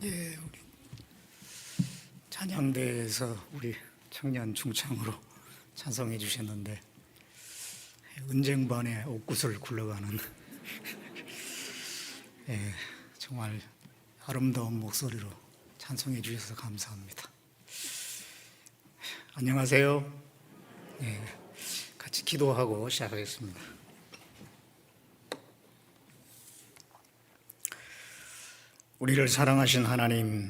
예, 우리 찬양대에서 우리 청년 중창으로 찬송해 주셨는데 은쟁반의 옥구슬 굴러가는 예, 정말 아름다운 목소리로 찬송해 주셔서 감사합니다. 안녕하세요. 예, 같이 기도하고 시작하겠습니다. 우리를 사랑하신 하나님,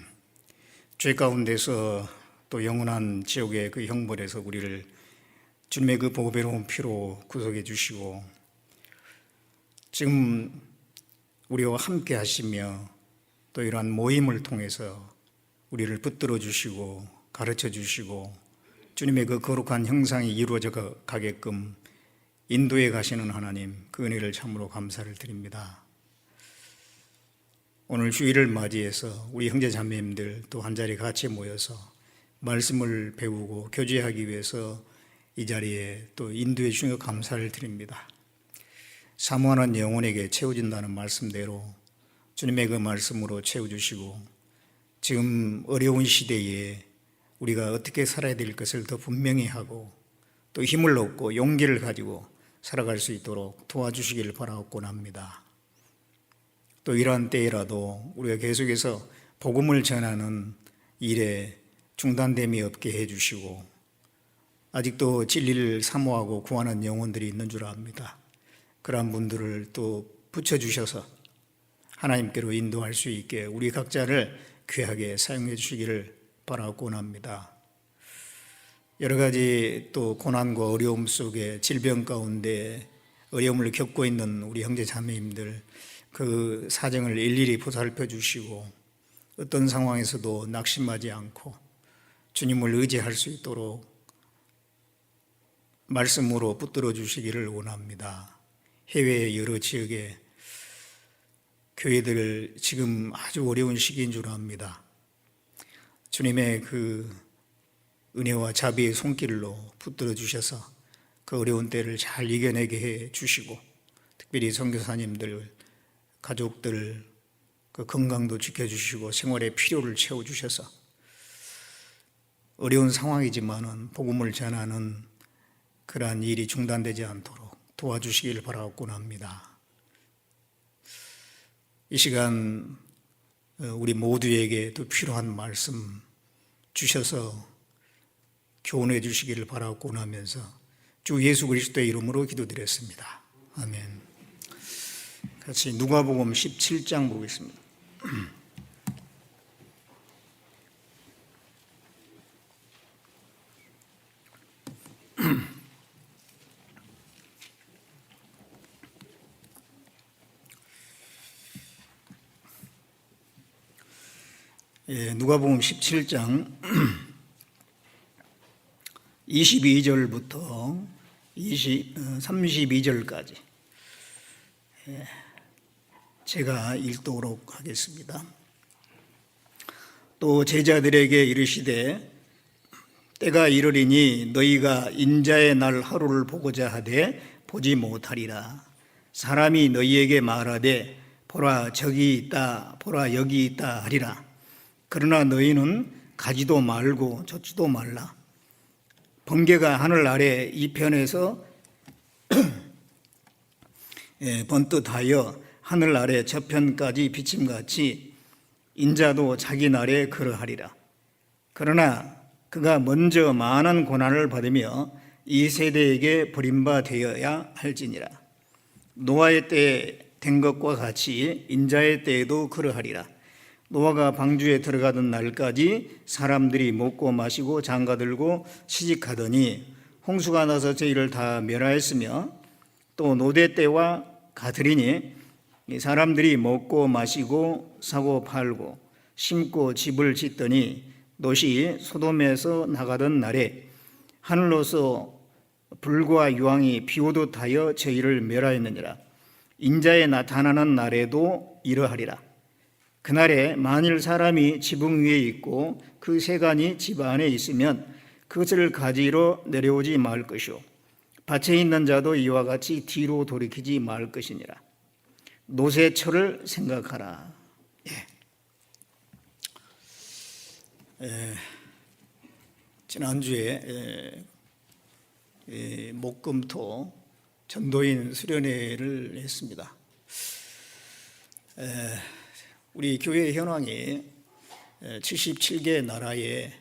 죄 가운데서 또 영원한 지옥의 그 형벌에서 우리를 주님의 그 보배로운 피로 구속해 주시고 지금 우리와 함께 하시며 또 이러한 모임을 통해서 우리를 붙들어 주시고 가르쳐 주시고 주님의 그 거룩한 형상이 이루어져 가게끔 인도해 가시는 하나님, 그 은혜를 참으로 감사를 드립니다. 오늘 주일을 맞이해서 우리 형제 자매님들 또 한자리 같이 모여서 말씀을 배우고 교제하기 위해서 이 자리에 또 인도해 주시는 감사를 드립니다. 사모하는 영혼에게 채워진다는 말씀대로 주님의 그 말씀으로 채워주시고 지금 어려운 시대에 우리가 어떻게 살아야 될 것을 더 분명히 하고 또 힘을 얻고 용기를 가지고 살아갈 수 있도록 도와주시길 바라옵곤 합니다. 또 이러한 때라도 우리가 계속해서 복음을 전하는 일에 중단됨이 없게 해주시고 아직도 진리를 사모하고 구하는 영혼들이 있는 줄 압니다. 그러한 분들을 또 붙여주셔서 하나님께로 인도할 수 있게 우리 각자를 귀하게 사용해 주시기를 바라곤 합니다. 여러 가지 또 고난과 어려움 속에 질병 가운데 어려움을 겪고 있는 우리 형제 자매님들 그 사정을 일일이 보살펴 주시고 어떤 상황에서도 낙심하지 않고 주님을 의지할 수 있도록 말씀으로 붙들어 주시기를 원합니다. 해외의 여러 지역의 교회들 지금 아주 어려운 시기인 줄 압니다. 주님의 그 은혜와 자비의 손길로 붙들어 주셔서 그 어려운 때를 잘 이겨내게 해 주시고 특별히 선교사님들 가족들 그 건강도 지켜주시고 생활의 필요를 채워주셔서 어려운 상황이지만은 복음을 전하는 그러한 일이 중단되지 않도록 도와주시길 바라곤 합니다. 이 시간 우리 모두에게 또 필요한 말씀 주셔서 교훈해 주시기를 바라곤 하면서 주 예수 그리스도의 이름으로 기도드렸습니다. 아멘. 같이 누가복음 17장 보겠습니다. 예, 누가복음 17장 22절부터 32절까지 제가 읽도록 하겠습니다. 또 제자들에게 이르시되 때가 이르리니 너희가 인자의 날 하루를 보고자 하되 보지 못하리라. 사람이 너희에게 말하되 보라 저기 있다 보라 여기 있다 하리라. 그러나 너희는 가지도 말고 쫓지도 말라. 번개가 하늘 아래 이편에서 번듯하여 하늘 아래 저편까지 비침같이 인자도 자기 날에 그러하리라. 그러나 그가 먼저 많은 고난을 받으며 이 세대에게 버림받아야 할지니라. 노아의 때에 된 것과 같이 인자의 때에도 그러하리라. 노아가 방주에 들어가던 날까지 사람들이 먹고 마시고 장가들고 시집가더니 홍수가 나서 저희를 다 멸하였으며 또 노대 때와 같으리니 사람들이 먹고 마시고 사고 팔고 심고 집을 짓더니 롯이 소돔에서 나가던 날에 하늘로서 불과 유황이 비오듯 하여 저희를 멸하였느니라. 인자에 나타나는 날에도 이러하리라. 그날에 만일 사람이 지붕 위에 있고 그 세간이 집 안에 있으면 그것을 가지러 내려오지 말 것이요 밭에 있는 자도 이와 같이 뒤로 돌이키지 말 것이니라. 노새철을 생각하라. 예. 지난주에 목금토 전도인 수련회를 했습니다. 우리 교회 현황이 77개 나라에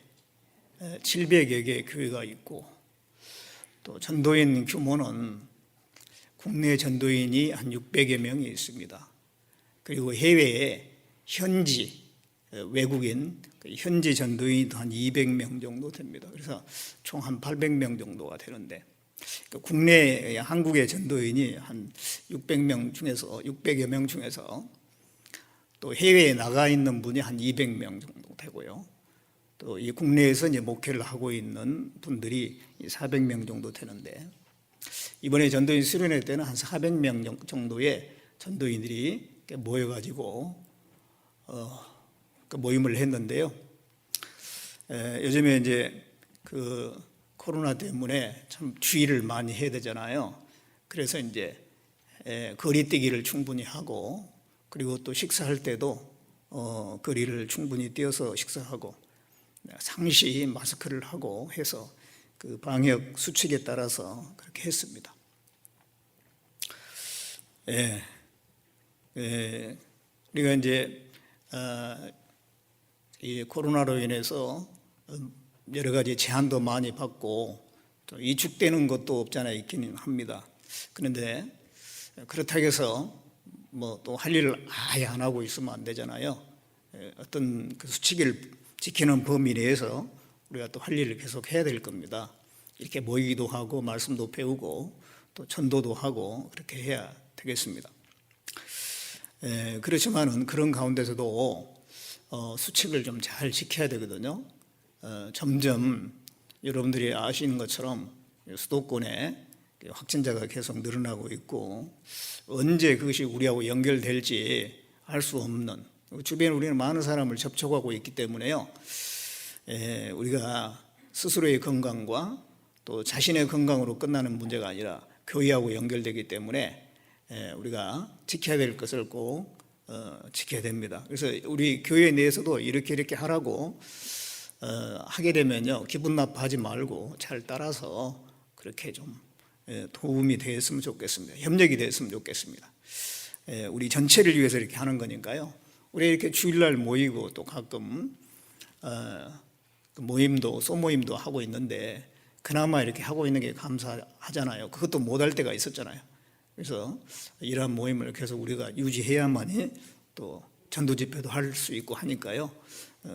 700여 개 교회가 있고, 또 전도인 규모는 국내 전도인이 한 600여 명이 있습니다. 그리고 해외에 현지 외국인 현지 전도인도 한 200명 정도 됩니다. 그래서 총 한 800명 정도가 되는데, 국내 한국의 전도인이 한 600명 중에서 600여 명 중에서 또 해외에 나가 있는 분이 한 200명 정도 되고요. 또 이 국내에서 이제 목회를 하고 있는 분들이 400명 정도 되는데, 이번에 전도인 수련회 때는 한 400명 정도의 전도인들이 모여가지고 모임을 했는데요. 요즘에 이제 그 코로나 때문에 참 주의를 많이 해야 되잖아요. 그래서 이제 거리뛰기를 충분히 하고, 그리고 또 식사할 때도 거리를 충분히 띄어서 식사하고, 상시 마스크를 하고 해서 그 방역 수칙에 따라서 그렇게 했습니다. 우리가 이제 이 코로나로 인해서 여러 가지 제한도 많이 받고 또 위축되는 것도 없잖아요. 있기는 합니다. 그런데 그렇다고 해서 뭐 또 할 일을 아예 안 하고 있으면 안 되잖아요. 어떤 그 수칙을 지키는 범위 내에서 우리가 또 할 일을 계속 해야 될 겁니다. 이렇게 모이기도 하고 말씀도 배우고 또 전도도 하고 그렇게 해야 되겠습니다. 그렇지만은 그런 가운데서도 수칙을 좀 잘 지켜야 되거든요. 점점 여러분들이 아시는 것처럼 수도권에 확진자가 계속 늘어나고 있고, 언제 그것이 우리하고 연결될지 알 수 없는, 주변에 우리는 많은 사람을 접촉하고 있기 때문에요, 우리가 스스로의 건강과 또 자신의 건강으로 끝나는 문제가 아니라 교회하고 연결되기 때문에 우리가 지켜야 될 것을 꼭 지켜야 됩니다. 그래서 우리 교회 내에서도 이렇게 하라고 하게 되면요, 기분 나빠하지 말고 잘 따라서 그렇게 좀 도움이 되었으면 좋겠습니다. 협력이 됐으면 좋겠습니다. 우리 전체를 위해서 이렇게 하는 거니까요. 우리 이렇게 주일날 모이고 또 가끔 모임도 소모임도 하고 있는데, 그나마 이렇게 하고 있는 게 감사하잖아요. 그것도 못할 때가 있었잖아요. 그래서 이러한 모임을 계속 우리가 유지해야만이 또 전도 집회도 할 수 있고 하니까요,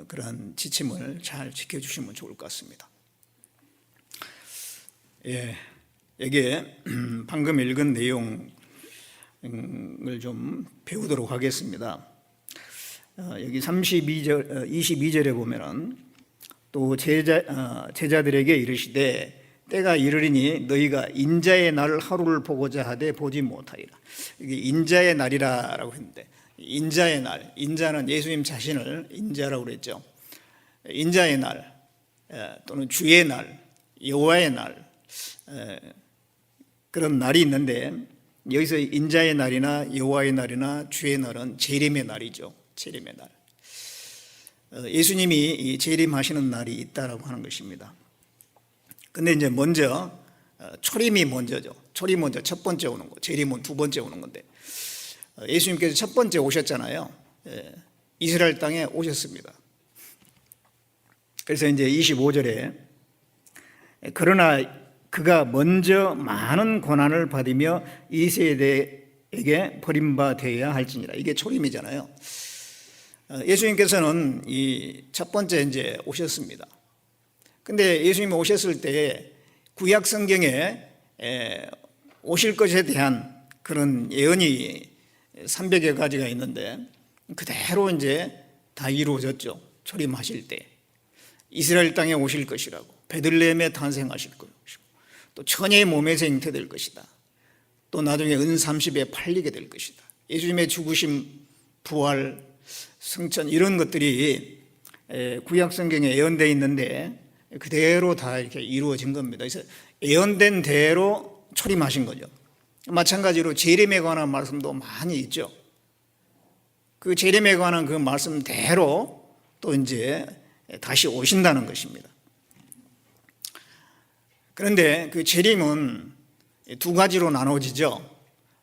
그러한 지침을 잘 지켜주시면 좋을 것 같습니다. 여기에 방금 읽은 내용을 좀 배우도록 하겠습니다. 여기 22절에 보면은 또 제자들에게 이르시되 때가 이르리니 너희가 인자의 날 하루를 보고자 하되 보지 못하리라. 이게 인자의 날이라고 했는데, 인자의 날, 인자는 예수님 자신을 인자라고 그랬죠. 인자의 날 또는 주의 날, 여호와의 날, 그런 날이 있는데, 여기서 인자의 날이나 여호와의 날이나 주의 날은 재림의 날이죠. 재림의 날. 예수님이 이 재림하시는 날이 있다라고 하는 것입니다. 근데 이제 먼저 초림이 먼저죠. 초림 먼저 첫 번째 오는 거, 재림은 두 번째 오는 건데, 예수님께서 첫 번째 오셨잖아요. 이스라엘 땅에 오셨습니다. 그래서 이제 25절에 그러나 그가 먼저 많은 고난을 받으며 이 세대에게 버림받아야 할지니라. 이게 초림이잖아요. 예수님께서는 이 첫 번째 이제 오셨습니다. 근데 예수님이 오셨을 때 구약 성경에 오실 것에 대한 그런 예언이 300여 가지가 있는데, 그대로 이제 다 이루어졌죠. 초림하실 때 이스라엘 땅에 오실 것이라고, 베들레헴에 탄생하실 것이고, 또 처녀의 몸에서 잉태될 것이다. 또 나중에 은 30에 팔리게 될 것이다. 예수님의 죽으심, 부활, 승천, 이런 것들이 구약 성경에 예언되어 있는데 그대로 다 이렇게 이루어진 겁니다. 그래서 예언된 대로 초림하신 거죠. 마찬가지로 재림에 관한 말씀도 많이 있죠. 그 재림에 관한 그 말씀대로 또 이제 다시 오신다는 것입니다. 그런데 그 재림은 두 가지로 나눠지죠.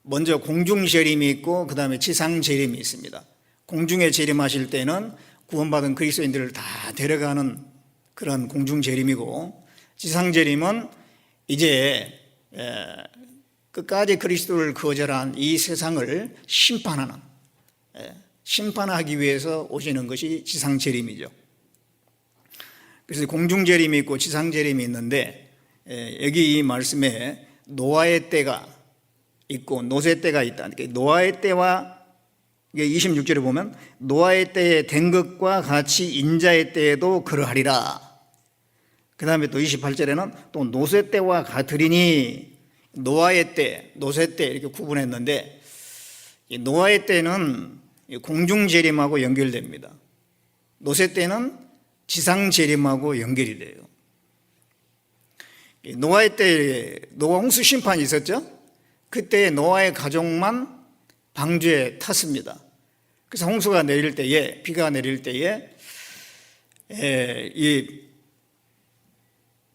먼저 공중 재림이 있고 그 다음에 지상 재림이 있습니다. 공중에 재림하실 때는 구원받은 그리스도인들을 다 데려가는 그런 공중 재림이고, 지상 재림은 이제 끝까지 그리스도를 거절한 이 세상을 심판하기 위해서 오시는 것이 지상 재림이죠. 그래서 공중 재림이 있고 지상 재림이 있는데, 여기 이 말씀에 노아의 때가 있고 노새 때가 있다. 노아의 때와 26절에 보면 노아의 때에 된 것과 같이 인자의 때에도 그러하리라. 그 다음에 또 28절에는 또 노새 때와 같으리니, 노아의 때, 노새 때 이렇게 구분했는데, 이 노아의 때는 공중 재림하고 연결됩니다. 노새 때는 지상 재림하고 연결이 돼요. 노아의 때 노아 홍수 심판이 있었죠. 그때 노아의 가족만 방주에 탔습니다. 그래서 홍수가 내릴 때에, 비가 내릴 때에 이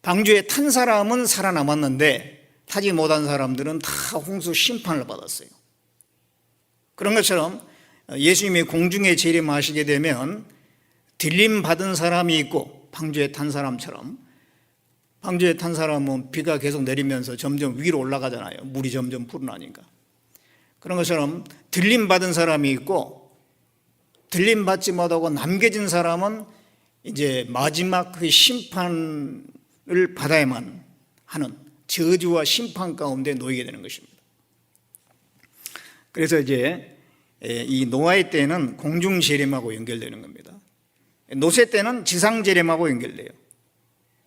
방주에 탄 사람은 살아남았는데 타지 못한 사람들은 다 홍수 심판을 받았어요. 그런 것처럼 예수님이 공중에 재림하시게 되면 들림 받은 사람이 있고, 방주에 탄 사람처럼, 방주에 탄 사람은 비가 계속 내리면서 점점 위로 올라가잖아요. 물이 점점 불어나니까. 그런 것처럼 들림 받은 사람이 있고, 들림 받지 못하고 남겨진 사람은 이제 마지막 그 심판을 받아야만 하는 저주와 심판 가운데 놓이게 되는 것입니다. 그래서 이제 이 노아의 때는 공중 재림하고 연결되는 겁니다. 노새 때는 지상 재림하고 연결돼요.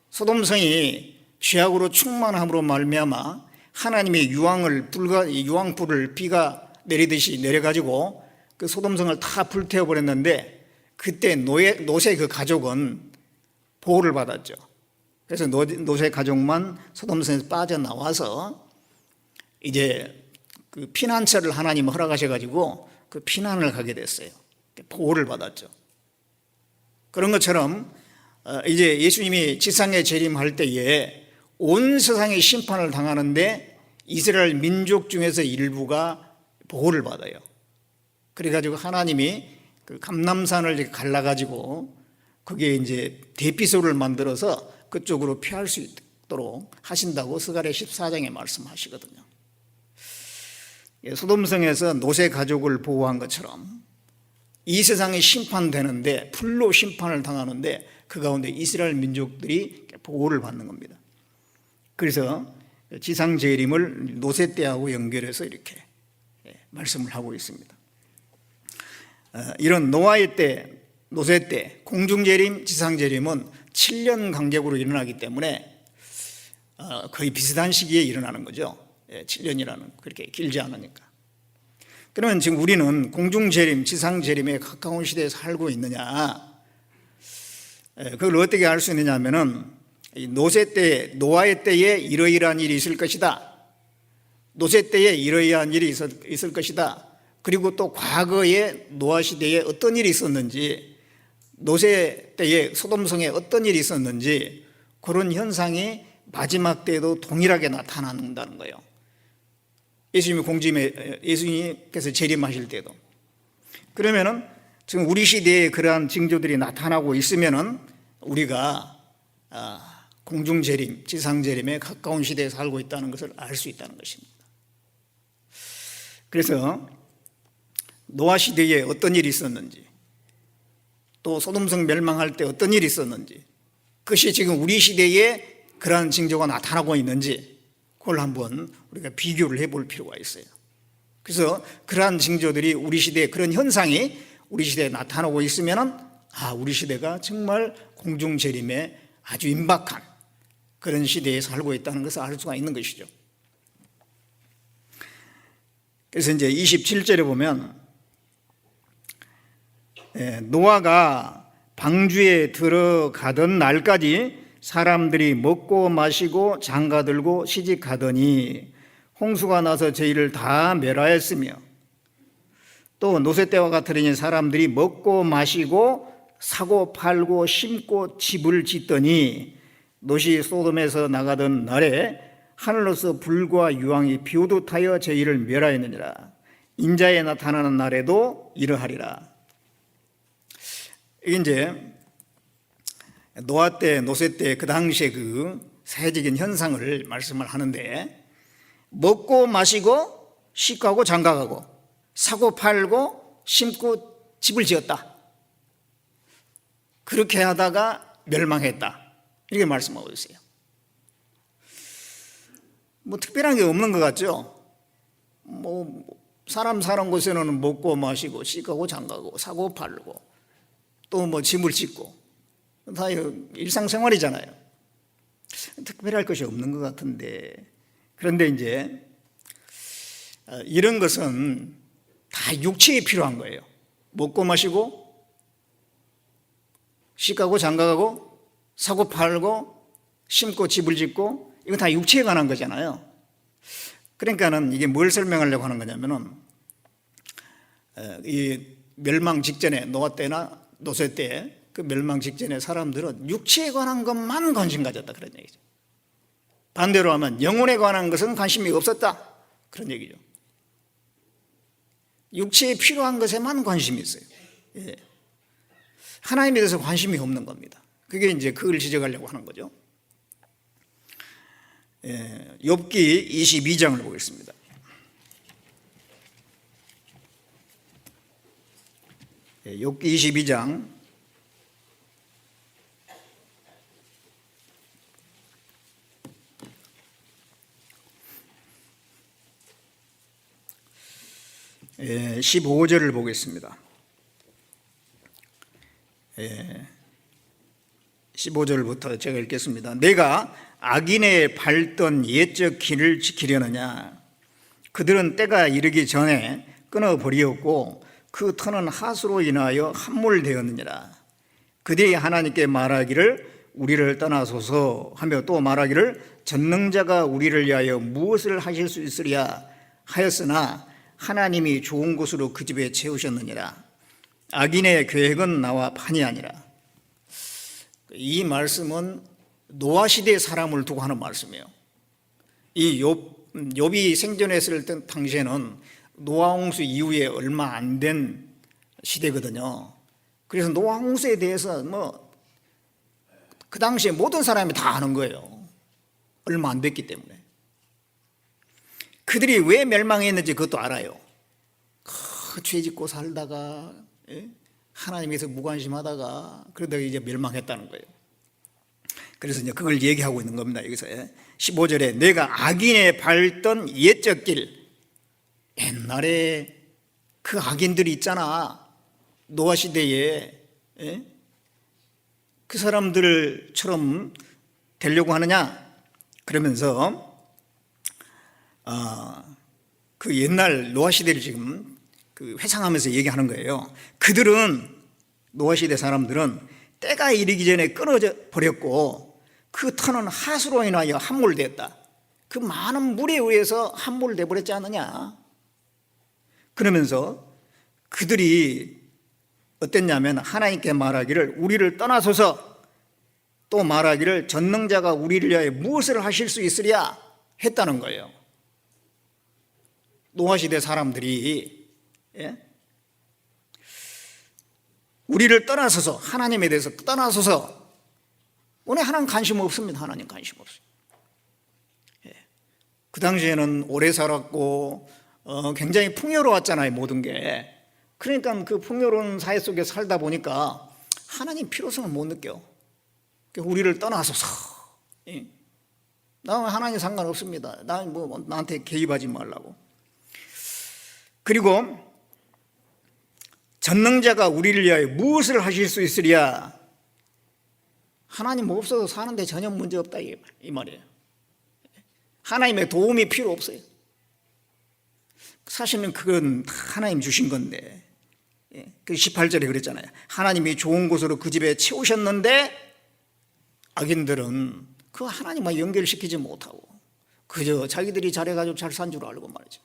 소돔성이 죄악으로 충만함으로 말미암아 하나님의 유황불을 비가 내리듯이 내려가지고 그 소돔성을 다 불태워버렸는데, 그때 노새 그 가족은 보호를 받았죠. 그래서 노새 가족만 소돔성에서 빠져나와서 이제 그 피난처를 하나님 허락하셔가지고 그 피난을 가게 됐어요. 보호를 받았죠. 그런 것처럼 이제 예수님이 지상에 재림할 때에 온 세상이 심판을 당하는데 이스라엘 민족 중에서 일부가 보호를 받아요. 그래가지고 하나님이 그 감람산을 이렇게 갈라가지고 거기에 이제 대피소를 만들어서 그쪽으로 피할 수 있도록 하신다고 스가랴 14장에 말씀하시거든요. 소돔성에서 노새 가족을 보호한 것처럼 이 세상이 심판되는데, 풀로 심판을 당하는데 그 가운데 이스라엘 민족들이 보호를 받는 겁니다. 그래서 지상 재림을 노새 때하고 연결해서 이렇게 말씀을 하고 있습니다. 이런 노아의 때, 노새 때, 공중 재림, 지상 재림은 7년 간격으로 일어나기 때문에 거의 비슷한 시기에 일어나는 거죠. 7년이라는 그렇게 길지 않으니까. 그러면 지금 우리는 공중 재림, 지상 재림에 가까운 시대에 살고 있느냐? 그걸 어떻게 알 수 있느냐 하면은, 노새 때, 노아의 때에 이러이러한 일이 있을 것이다. 노새 때에 이러이러한 일이 있을 것이다. 그리고 또 과거에 노아 시대에 어떤 일이 있었는지, 노새 때에 소돔성에 어떤 일이 있었는지, 그런 현상이 마지막 때에도 동일하게 나타난다는 거예요. 예수님께서 재림하실 때도. 그러면은 지금 우리 시대에 그러한 징조들이 나타나고 있으면은 우리가 공중 재림, 지상 재림에 가까운 시대에 살고 있다는 것을 알 수 있다는 것입니다. 그래서 노아 시대에 어떤 일이 있었는지, 또 소돔성 멸망할 때 어떤 일이 있었는지, 그것이 지금 우리 시대에 그러한 징조가 나타나고 있는지, 그걸 한번 우리가 비교를 해볼 필요가 있어요. 그래서 그러한 징조들이 우리 시대에, 그런 현상이 우리 시대에 나타나고 있으면은 우리 시대가 정말 공중 재림에 아주 임박한 그런 시대에 살고 있다는 것을 알 수가 있는 것이죠. 그래서 이제 27절에 보면 노아가 방주에 들어가던 날까지 사람들이 먹고 마시고 장가들고 시집가더니 홍수가 나서 저희를 다 멸하였으며, 또 노새 때와 같으니 사람들이 먹고 마시고 사고 팔고 심고 집을 짓더니 롯이 소돔에서 나가던 날에 하늘로서 불과 유황이 비오듯하여 저희를 멸하였느니라. 인자에 나타나는 날에도 이러하리라. 이게 이제 노아 때, 노세 때 그 당시에 그 사회적인 현상을 말씀을 하는데, 먹고 마시고 시가고 장가가고 사고 팔고 심고 집을 지었다. 그렇게 하다가 멸망했다. 이렇게 말씀하고 있어요. 뭐 특별한 게 없는 것 같죠? 뭐 사람 사는 곳에는 먹고 마시고 시가고 장가고 사고 팔고 또 뭐 집을 짓고 다 일상생활이잖아요. 특별할 것이 없는 것 같은데, 그런데 이제 이런 것은 다 육체에 필요한 거예요. 먹고 마시고 시가고 장가가고 사고 팔고 심고 집을 짓고, 이거 다 육체에 관한 거잖아요. 그러니까는 이게 뭘 설명하려고 하는 거냐면은, 이 멸망 직전에 노아 때나 노세 때 그 멸망 직전에 사람들은 육체에 관한 것만 관심 가졌다, 그런 얘기죠. 반대로 하면 영혼에 관한 것은 관심이 없었다, 그런 얘기죠. 육체에 필요한 것에만 관심이 있어요. 예. 하나님에 대해서 관심이 없는 겁니다. 그게 이제 그걸 지적하려고 하는 거죠. 예. 욥기 22장을 보겠습니다. 예. 욥기 22장 15절을 보겠습니다. 15절부터 제가 읽겠습니다. 내가 악인의 밟던 옛적 길을 지키려느냐? 그들은 때가 이르기 전에 끊어버리었고 그 터는 하수로 인하여 함몰되었느니라. 그들이 하나님께 말하기를 우리를 떠나소서 하며 또 말하기를 전능자가 우리를 위하여 무엇을 하실 수 있으랴 하였으나 하나님이 좋은 곳으로 그 집에 채우셨느니라. 악인의 계획은 나와 판이 아니라. 이 말씀은 노아 시대의 사람을 두고 하는 말씀이에요. 이 욥이 생존했을 때 당시에는 노아 홍수 이후에 얼마 안 된 시대거든요. 그래서 노아 홍수에 대해서 그 당시에 모든 사람이 다 아는 거예요. 얼마 안 됐기 때문에. 그들이 왜 멸망했는지 그것도 알아요. 죄 짓고 살다가 하나님께서 무관심하다가 그러다가 이제 멸망했다는 거예요. 그래서 이제 그걸 얘기하고 있는 겁니다. 여기서 15절에 내가 악인의 밟던 옛적 길, 옛날에 그 악인들이 있잖아, 노아 시대에. 그 사람들처럼 되려고 하느냐? 그러면서 그 옛날 노아 시대를 지금 그 회상하면서 얘기하는 거예요. 그들은, 노아 시대 사람들은 때가 이르기 전에 끊어져 버렸고 그 터는 하수로 인하여 함몰됐다. 그 많은 물에 의해서 함몰돼 버렸지 않느냐. 그러면서 그들이 어땠냐면 하나님께 말하기를 우리를 떠나소서, 또 말하기를 전능자가 우리를 위하여 무엇을 하실 수 있으랴 했다는 거예요. 노아 시대 사람들이 우리를 떠나서서, 하나님에 대해서 떠나서서, 오늘 하나님 관심 없습니다. 하나님 관심 없어요. 그 당시에는 오래 살았고 굉장히 풍요로웠잖아요, 모든 게. 그러니까 그 풍요로운 사회 속에 살다 보니까 하나님 필요성을 못 느껴. 우리를 떠나서서, 나 하나님 상관없습니다. 나한테 개입하지 말라고. 그리고 전능자가 우리를 위하여 무엇을 하실 수 있으랴. 하나님 없어도 사는데 전혀 문제 없다, 이 말이에요. 하나님의 도움이 필요 없어요. 사실은 그건 하나님 주신 건데, 그 18절에 그랬잖아요. 하나님이 좋은 곳으로 그 집에 채우셨는데 악인들은 그 하나님과 연결시키지 못하고 그저 자기들이 잘해가지고 잘 산 줄 알고 말이죠.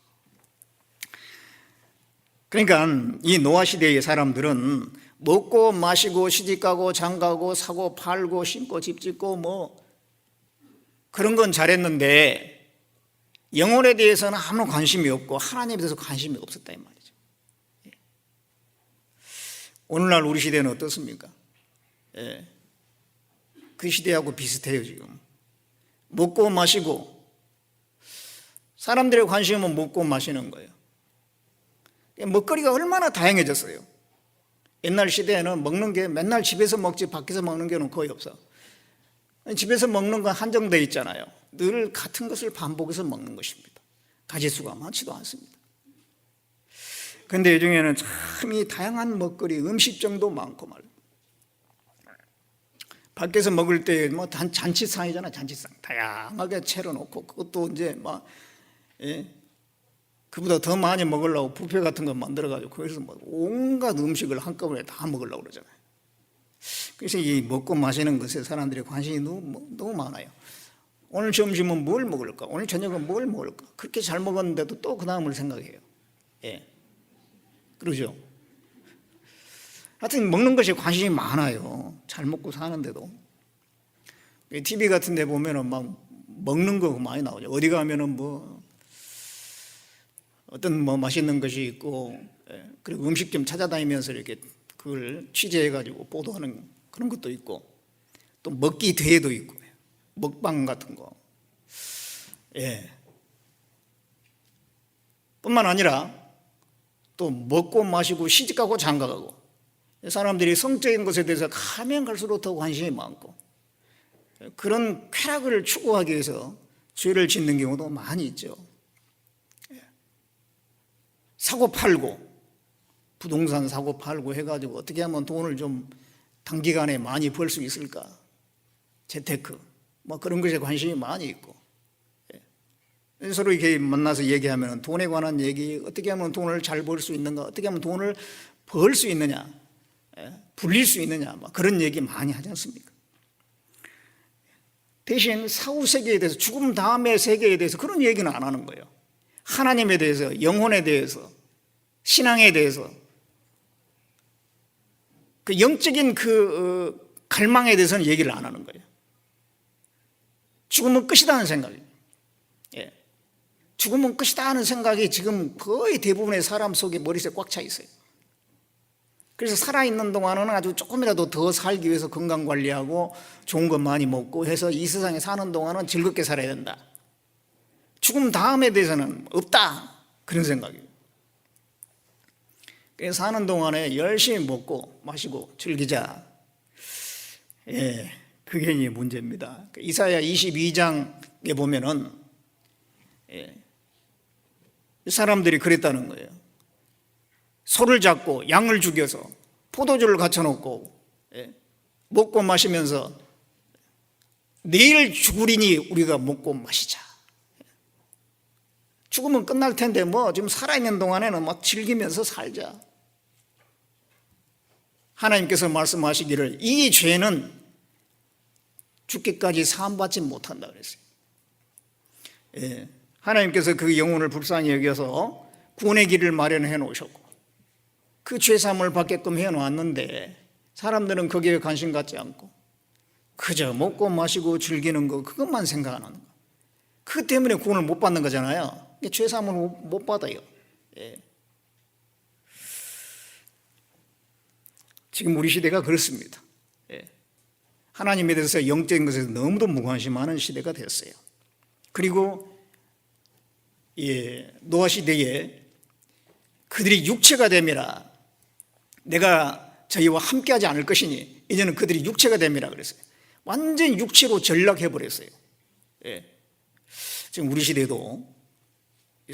그러니까 이 노아 시대의 사람들은 먹고 마시고 시집가고 장가고 사고 팔고 신고 집 짓고 뭐 그런 건 잘했는데 영혼에 대해서는 아무 관심이 없고 하나님에 대해서 관심이 없었다 이 말이죠. 오늘날 우리 시대는 어떻습니까? 그 시대하고 비슷해요. 지금 먹고 마시고 사람들의 관심은 먹고 마시는 거예요. 먹거리가 얼마나 다양해졌어요. 옛날 시대에는 먹는 게 맨날 집에서 먹지 밖에서 먹는 게는 거의 없어. 집에서 먹는 건 한정되어 있잖아요. 늘 같은 것을 반복해서 먹는 것입니다. 가짓수가 많지도 않습니다. 그런데 요즘에는 참 이 다양한 먹거리, 음식점도 많고 말이에요. 밖에서 먹을 때 뭐 잔치상이잖아, 잔치상. 다양하게 차려놓고 그것도 이제 막 그보다 더 많이 먹으려고 뷔페 같은 거 만들어가지고 거기서 뭐 온갖 음식을 한꺼번에 다 먹으려고 그러잖아요. 그래서 이 먹고 마시는 것에 사람들의 관심이 너무 많아요. 오늘 점심은 뭘 먹을까? 오늘 저녁은 뭘 먹을까? 그렇게 잘 먹었는데도 또 그 다음을 생각해요. 그러죠? 하여튼 먹는 것에 관심이 많아요. 잘 먹고 사는데도. TV 같은 데 보면은 막 먹는 거 많이 나오죠. 어디 가면은 뭐 어떤 뭐 맛있는 것이 있고, 그리고 음식점 찾아다니면서 이렇게 그걸 취재해가지고 보도하는 그런 것도 있고, 또 먹기 대회도 있고, 먹방 같은 거. 뿐만 아니라 또 먹고 마시고 시집가고 장가가고, 사람들이 성적인 것에 대해서 가면 갈수록 더 관심이 많고, 그런 쾌락을 추구하기 위해서 죄를 짓는 경우도 많이 있죠. 사고 팔고, 부동산 사고 팔고 해가지고 어떻게 하면 돈을 좀 단기간에 많이 벌 수 있을까? 재테크 뭐 그런 것에 관심이 많이 있고, 서로 이렇게 만나서 얘기하면 돈에 관한 얘기, 어떻게 하면 돈을 잘 벌 수 있는가, 어떻게 하면 돈을 벌 수 있느냐, 불릴 수 있느냐, 막 그런 얘기 많이 하지 않습니까? 대신 사후 세계에 대해서, 죽음 다음의 세계에 대해서 그런 얘기는 안 하는 거예요. 하나님에 대해서, 영혼에 대해서, 신앙에 대해서, 그 영적인 그 갈망에 대해서는 얘기를 안 하는 거예요. 죽음은 끝이다는 생각이에요. 죽음은 끝이다 하는 생각이 지금 거의 대부분의 사람 속에 머릿속에 꽉 차 있어요. 그래서 살아있는 동안은 아주 조금이라도 더 살기 위해서 건강관리하고 좋은 것 많이 먹고 해서 이 세상에 사는 동안은 즐겁게 살아야 된다. 죽음 다음에 대해서는 없다, 그런 생각이에요. 그래서 사는 동안에 열심히 먹고 마시고 즐기자. 그게 이제 문제입니다. 이사야 22장에 보면은 사람들이 그랬다는 거예요. 소를 잡고 양을 죽여서 포도주를 갖춰놓고 먹고 마시면서 내일 죽으리니 우리가 먹고 마시자. 죽으면 끝날 텐데 뭐 지금 살아있는 동안에는 막 즐기면서 살자. 하나님께서 말씀하시기를 이 죄는 죽기까지 사함받지 못한다 그랬어요. 하나님께서 그 영혼을 불쌍히 여겨서 구원의 길을 마련해 놓으셨고 그 죄사함을 받게끔 해놓았는데 사람들은 거기에 관심 갖지 않고 그저 먹고 마시고 즐기는 거, 그것만 생각하는 거. 그것 때문에 구원을 못 받는 거잖아요. 죄사함을 못 받아요. 지금 우리 시대가 그렇습니다. 하나님에 대해서 영적인 것에 너무도 무관심하는 시대가 됐어요. 그리고 노아 시대에 그들이 육체가 됨이라, 내가 저희와 함께하지 않을 것이니 이제는 그들이 육체가 됨이라 그랬어요. 완전히 육체로 전락해버렸어요. 지금 우리 시대도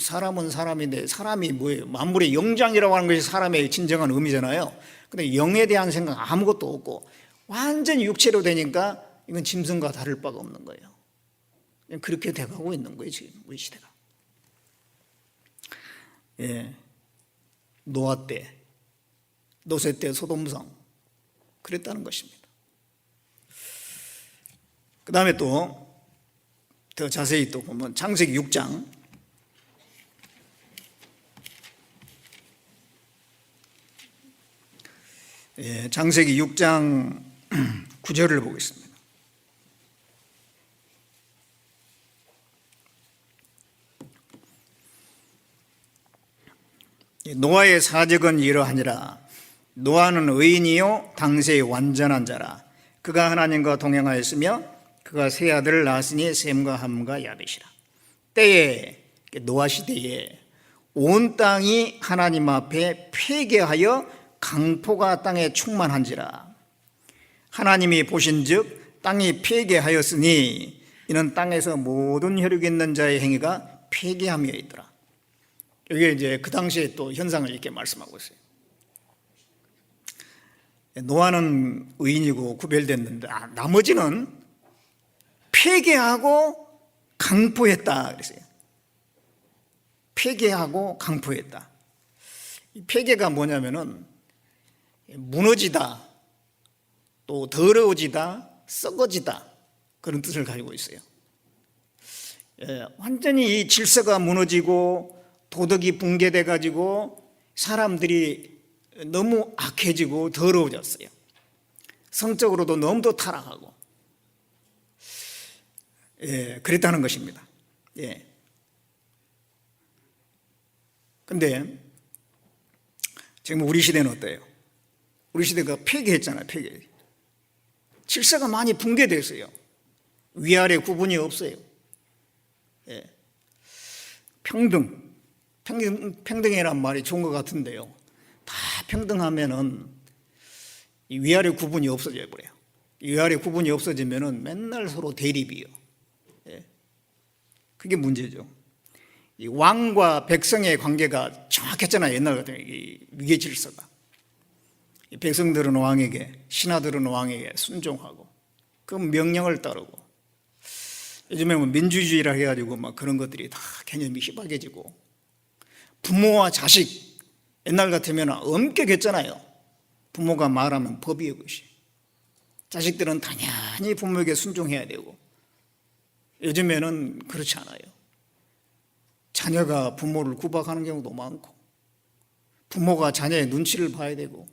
사람은 사람인데, 사람이 뭐예요? 만물의 영장이라고 하는 것이 사람의 진정한 의미잖아요. 근데 영에 대한 생각 아무것도 없고 완전히 육체로 되니까 이건 짐승과 다를 바가 없는 거예요. 그렇게 돼가고 있는 거예요, 지금 우리 시대가. 노아 때, 노세 때 소돔성 그랬다는 것입니다. 그 다음에 또 더 자세히 또 보면 창세기 6장 창세기 6장 9절을 보겠습니다. 노아의 사적은 이러하니라. 노아는 의인이요 당세의 완전한 자라. 그가 하나님과 동행하였으며 그가 세 아들을 낳았으니 셈과 함과 야벳이라. 때에, 노아 시대에 온 땅이 하나님 앞에 회개하여 강포가 땅에 충만한지라. 하나님이 보신즉 땅이 회개하였으니 이는 땅에서 모든 혈육 있는 자의 행위가 회개함이여 있더라. 이게 이제 그 당시에 또 현상을 이렇게 말씀하고 있어요. 노아는 의인이고 구별됐는데 나머지는 회개하고 강포했다 그랬어요. 회개하고 강포했다. 이 회개가 뭐냐면은 무너지다, 또 더러워지다, 썩어지다, 그런 뜻을 가지고 있어요. 완전히 이 질서가 무너지고 도덕이 붕괴돼 가지고 사람들이 너무 악해지고 더러워졌어요. 성적으로도 너무도 타락하고, 그랬다는 것입니다. 근데 지금 우리 시대는 어때요? 우리 시대가 폐기했잖아요. 폐기. 질서가 많이 붕괴됐어요. 위아래 구분이 없어요. 평등이란 말이 좋은 것 같은데요, 다 평등하면은 이 위아래 구분이 없어져 버려요. 위아래 구분이 없어지면은 맨날 서로 대립이요. 그게 문제죠. 이 왕과 백성의 관계가 정확했잖아요. 옛날 같은 이 위계 질서가. 이 백성들은 왕에게, 신하들은 왕에게 순종하고 그 명령을 따르고. 요즘에 뭐 민주주의라 해가지고 막 그런 것들이 다 개념이 희박해지고, 부모와 자식, 옛날 같으면 엄격했잖아요. 부모가 말하면 법이에요, 그것이. 자식들은 당연히 부모에게 순종해야 되고. 요즘에는 그렇지 않아요. 자녀가 부모를 구박하는 경우도 많고, 부모가 자녀의 눈치를 봐야 되고,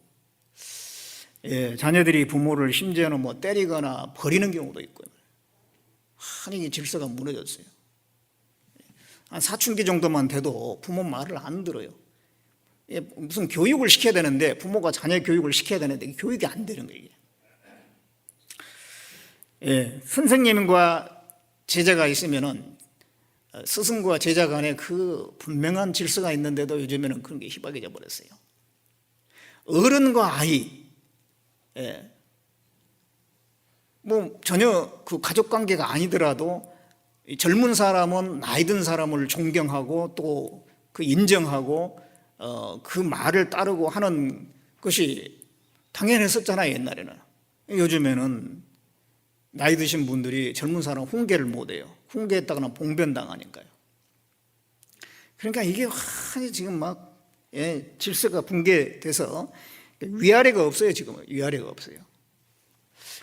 자녀들이 부모를 심지어는 뭐 때리거나 버리는 경우도 있고요. 한이 질서가 무너졌어요. 한 사춘기 정도만 돼도 부모 말을 안 들어요. 무슨 교육을 시켜야 되는데, 부모가 자녀 교육을 시켜야 되는데 교육이 안 되는 거예요. 선생님과 제자가 있으면은 스승과 제자 간에 그 분명한 질서가 있는데도 요즘에는 그런 게 희박해져 버렸어요. 어른과 아이, 뭐 전혀 그 가족 관계가 아니더라도 젊은 사람은 나이 든 사람을 존경하고 또 그 인정하고 그 말을 따르고 하는 것이 당연했었잖아요, 옛날에는. 요즘에는 나이 드신 분들이 젊은 사람 훈계를 못해요. 훈계했다거나 봉변당하니까요. 그러니까 이게 지금 막 질서가 붕괴돼서 위아래가 없어요. 지금은 위아래가 없어요.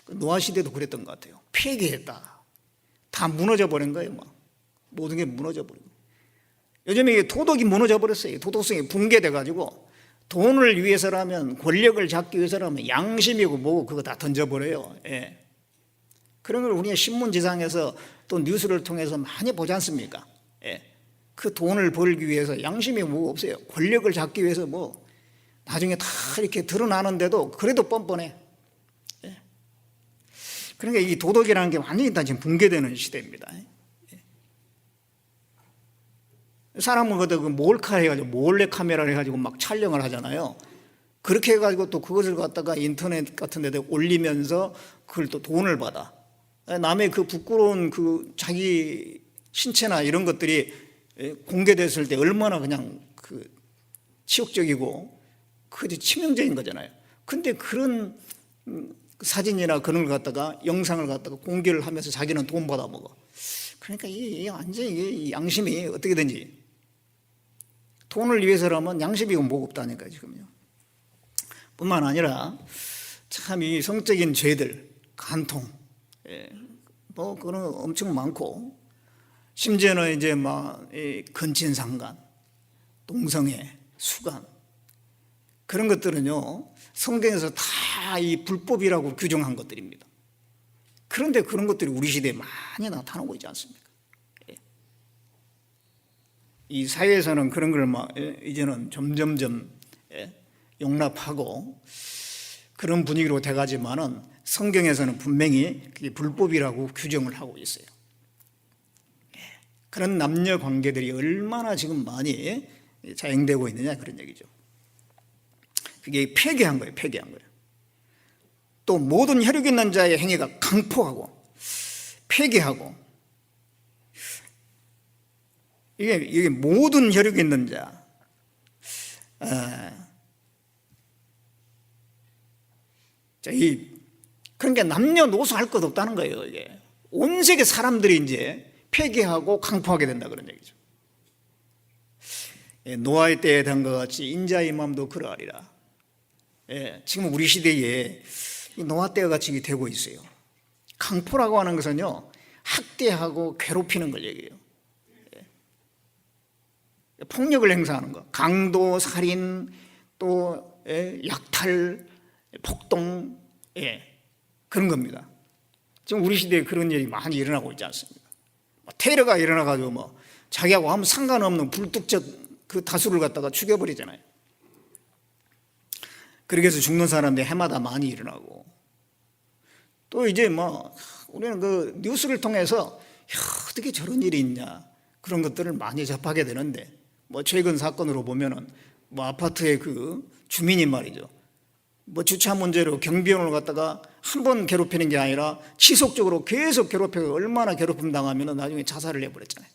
노아 시대도 그랬던 것 같아요. 폐기했다. 다 무너져 버린 거예요. 막 모든 게 무너져 버리고. 요즘에 이게 도덕이 무너져 버렸어요. 도덕성이 붕괴돼 가지고 돈을 위해서라면, 권력을 잡기 위해서라면 양심이고 뭐고 그거 다 던져버려요. 그런 걸 우리가 신문지상에서 또 뉴스를 통해서 많이 보지 않습니까? 그 돈을 벌기 위해서 양심이 뭐가 없어요. 권력을 잡기 위해서 뭐 나중에 다 이렇게 드러나는데도 그래도 뻔뻔해. 그러니까 이 도덕이라는 게 완전히 다 지금 붕괴되는 시대입니다. 사람은 그때 그 몰카 해가지고 몰래 카메라를 해가지고 막 촬영을 하잖아요. 그렇게 해가지고 또 그것을 갖다가 인터넷 같은 데다 올리면서 그걸 또 돈을 받아. 남의 그 부끄러운 그 자기 신체나 이런 것들이 공개됐을 때 얼마나 그냥 그 치욕적이고 그게 치명적인 거잖아요. 근데 그런 사진이나 그런 걸 갖다가 영상을 갖다가 공개를 하면서 자기는 돈 받아 먹어. 그러니까 이게 완전히 양심이 어떻게든지, 돈을 위해서라면 양심이 뭐가 없다니까요, 지금요. 뿐만 아니라 참 이 성적인 죄들, 간통, 뭐 그런 거 엄청 많고, 심지어는 이제 막 근친상간, 동성애, 수간, 그런 것들은요, 성경에서 다 이 불법이라고 규정한 것들입니다. 그런데 그런 것들이 우리 시대에 많이 나타나고 있지 않습니까? 이 사회에서는 그런 걸 이제는 점점점 용납하고 그런 분위기로 돼가지만은 성경에서는 분명히 그게 불법이라고 규정을 하고 있어요. 그런 남녀 관계들이 얼마나 지금 많이 자행되고 있느냐 그런 얘기죠. 그게 폐기한 거예요. 폐기한 거예요. 또 모든 혈육 있는 자의 행위가 강포하고 폐기하고, 이게 모든 혈육 있는 자, 그러니까 남녀노소 할 것 없다는 거예요. 이게 온 세계 사람들이 이제 폐기하고 강포하게 된다 그런 얘기죠. 노아의 때에 된 것 같이 인자의 마음도 그러하리라. 지금 우리 시대에 노아 때와 같이 되고 있어요. 강포라고 하는 것은요, 학대하고 괴롭히는 걸 얘기해요. 폭력을 행사하는 거, 강도, 살인, 또 약탈, 폭동, 그런 겁니다. 지금 우리 시대에 그런 일이 많이 일어나고 있지 않습니까? 테러가 일어나가지고 자기하고 아무 상관없는 불특정 그 다수를 갖다가 죽여버리잖아요. 그렇게 해서 죽는 사람들이 해마다 많이 일어나고, 또 이제 우리는 그 뉴스를 통해서 어떻게 저런 일이 있냐 그런 것들을 많이 접하게 되는데, 최근 사건으로 보면은 아파트의 그 주민이 말이죠, 주차 문제로 경비원을 갖다가 한 번 괴롭히는 게 아니라 지속적으로 계속 괴롭혀서 얼마나 괴롭힘 당하면은 나중에 자살을 해버렸잖아요.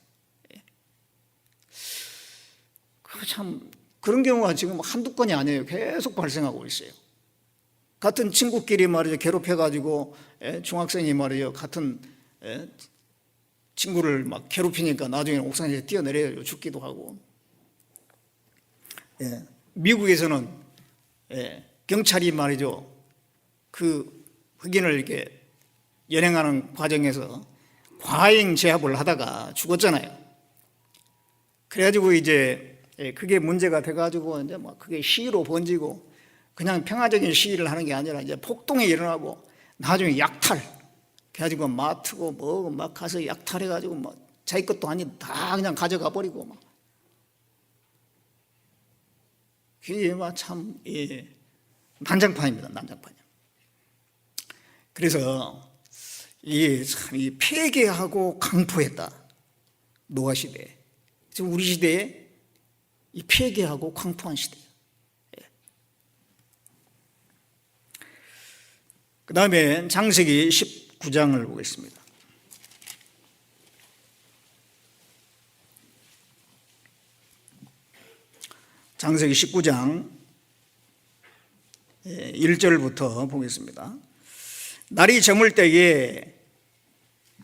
참 그런 경우가 지금 한두 건이 아니에요. 계속 발생하고 있어요. 같은 친구끼리 말이죠, 괴롭혀가지고 중학생이 말이죠, 같은 친구를 막 괴롭히니까 나중에 옥상에 뛰어내려요. 죽기도 하고. 미국에서는 경찰이 말이죠, 그 흑인을 이렇게 연행하는 과정에서 과잉 제압을 하다가 죽었잖아요. 그래가지고 이제 그게 문제가 돼가지고 이제 그게 시위로 번지고, 그냥 평화적인 시위를 하는 게 아니라 이제 폭동이 일어나고, 나중에 약탈 그래가지고 마트고 막 가서 약탈해가지고 자기 것도 아닌 다 그냥 가져가 버리고 그게 참 난장판입니다. 난장판이요. 그래서 이 폐기하고 강포했다. 노아 시대. 지금 우리 시대에 이 폐기하고 강포한 시대예요. 그 다음에 창세기 19장을 보겠습니다. 창세기 19장 1절부터 보겠습니다. 날이 저물 때에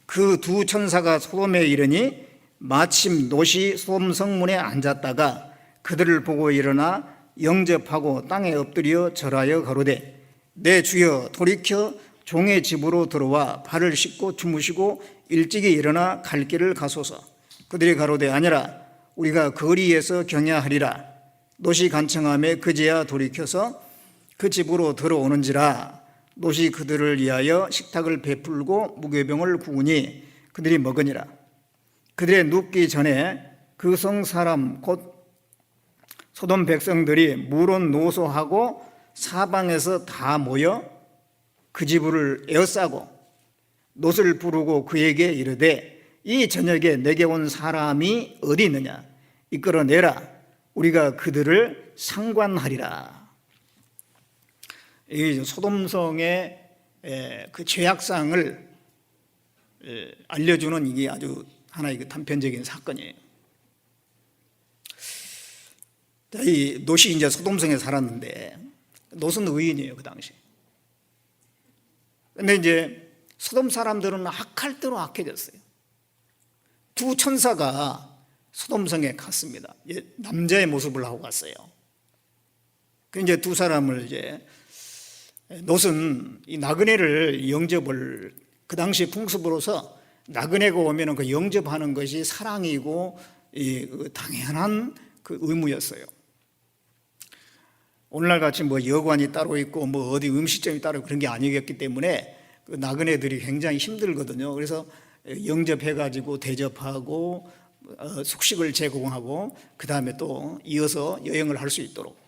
그 두 천사가 소돔에 이르니 마침 롯이 소돔 성문에 앉았다가 그들을 보고 일어나 영접하고 땅에 엎드려 절하여 가로되, 내 주여 돌이켜 종의 집으로 들어와 발을 씻고 주무시고 일찍이 일어나 갈 길을 가소서. 그들이 가로되, 아니라 우리가 거리에서 경야하리라. 롯이 간청하며 그제야 돌이켜서 그 집으로 들어오는지라. 롯이 그들을 위하여 식탁을 베풀고 무교병을 구우니 그들이 먹으니라. 그들의 눕기 전에 그 성 사람 곧 소돔 백성들이 물은 노소하고 사방에서 다 모여 그 집을 에워싸고 롯을 부르고 그에게 이르되, 이 저녁에 내게 온 사람이 어디 있느냐? 이끌어내라. 우리가 그들을 상관하리라. 이 소돔성의 그 죄악상을 알려주는 이게 아주 하나의 그 단편적인 사건이에요. 이 롯이 이제 소돔성에 살았는데, 롯은 의인이에요, 그 당시. 근데 이제 소돔 사람들은 악할 대로 악해졌어요. 두 천사가 소돔성에 갔습니다. 남자의 모습을 하고 갔어요. 그 이제 두 사람을 이제 롯은 이 나그네를 영접을, 그 당시 풍습으로서 나그네가 오면은 그 영접하는 것이 사랑이고 이 당연한 그 의무였어요. 오늘날 같이 뭐 여관이 따로 있고 뭐 어디 음식점이 따로 그런 게 아니었기 때문에 그 나그네들이 굉장히 힘들거든요. 그래서 영접해가지고 대접하고 숙식을 제공하고 그 다음에 또 이어서 여행을 할 수 있도록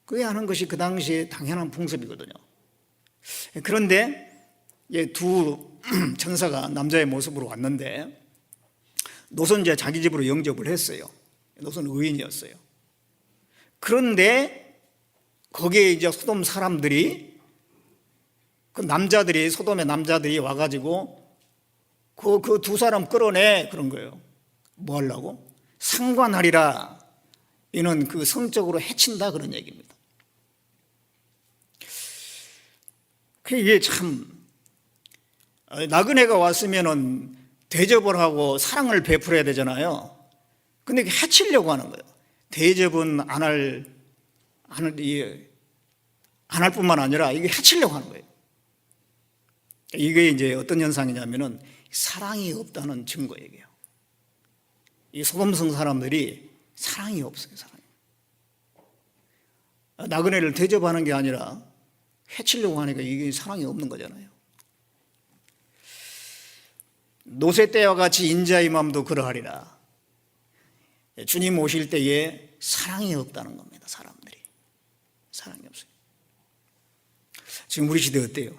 그렇게 하는 것이 그 당시에 당연한 풍습이거든요. 그런데 두 천사가 남자의 모습으로 왔는데 노선 이제 자기 집으로 영접을 했어요. 노선 의인이었어요. 그런데 거기에 이제 소돔 사람들이 그 남자들이 소돔의 남자들이 와가지고 그 두 사람 끌어내 그런 거예요. 뭐 하려고? 상관하리라. 이는 그 성적으로 해친다 그런 얘기입니다. 이게 참 나그네가 왔으면은 대접을 하고 사랑을 베풀어야 되잖아요. 근데 해치려고 하는 거예요. 대접은 안 할 뿐만 아니라 이게 해치려고 하는 거예요. 이게 이제 어떤 현상이냐면은 사랑이 없다는 증거예요. 이 소돔성 사람들이 사랑이 없어요. 사랑이. 나그네를 대접하는 게 아니라 해치려고 하니까 이게 사랑이 없는 거잖아요. 노새 때와 같이 인자의 마음도 그러하리라. 주님 오실 때에 사랑이 없다는 겁니다. 사람들이 사랑이 없어요. 지금 우리 시대 어때요?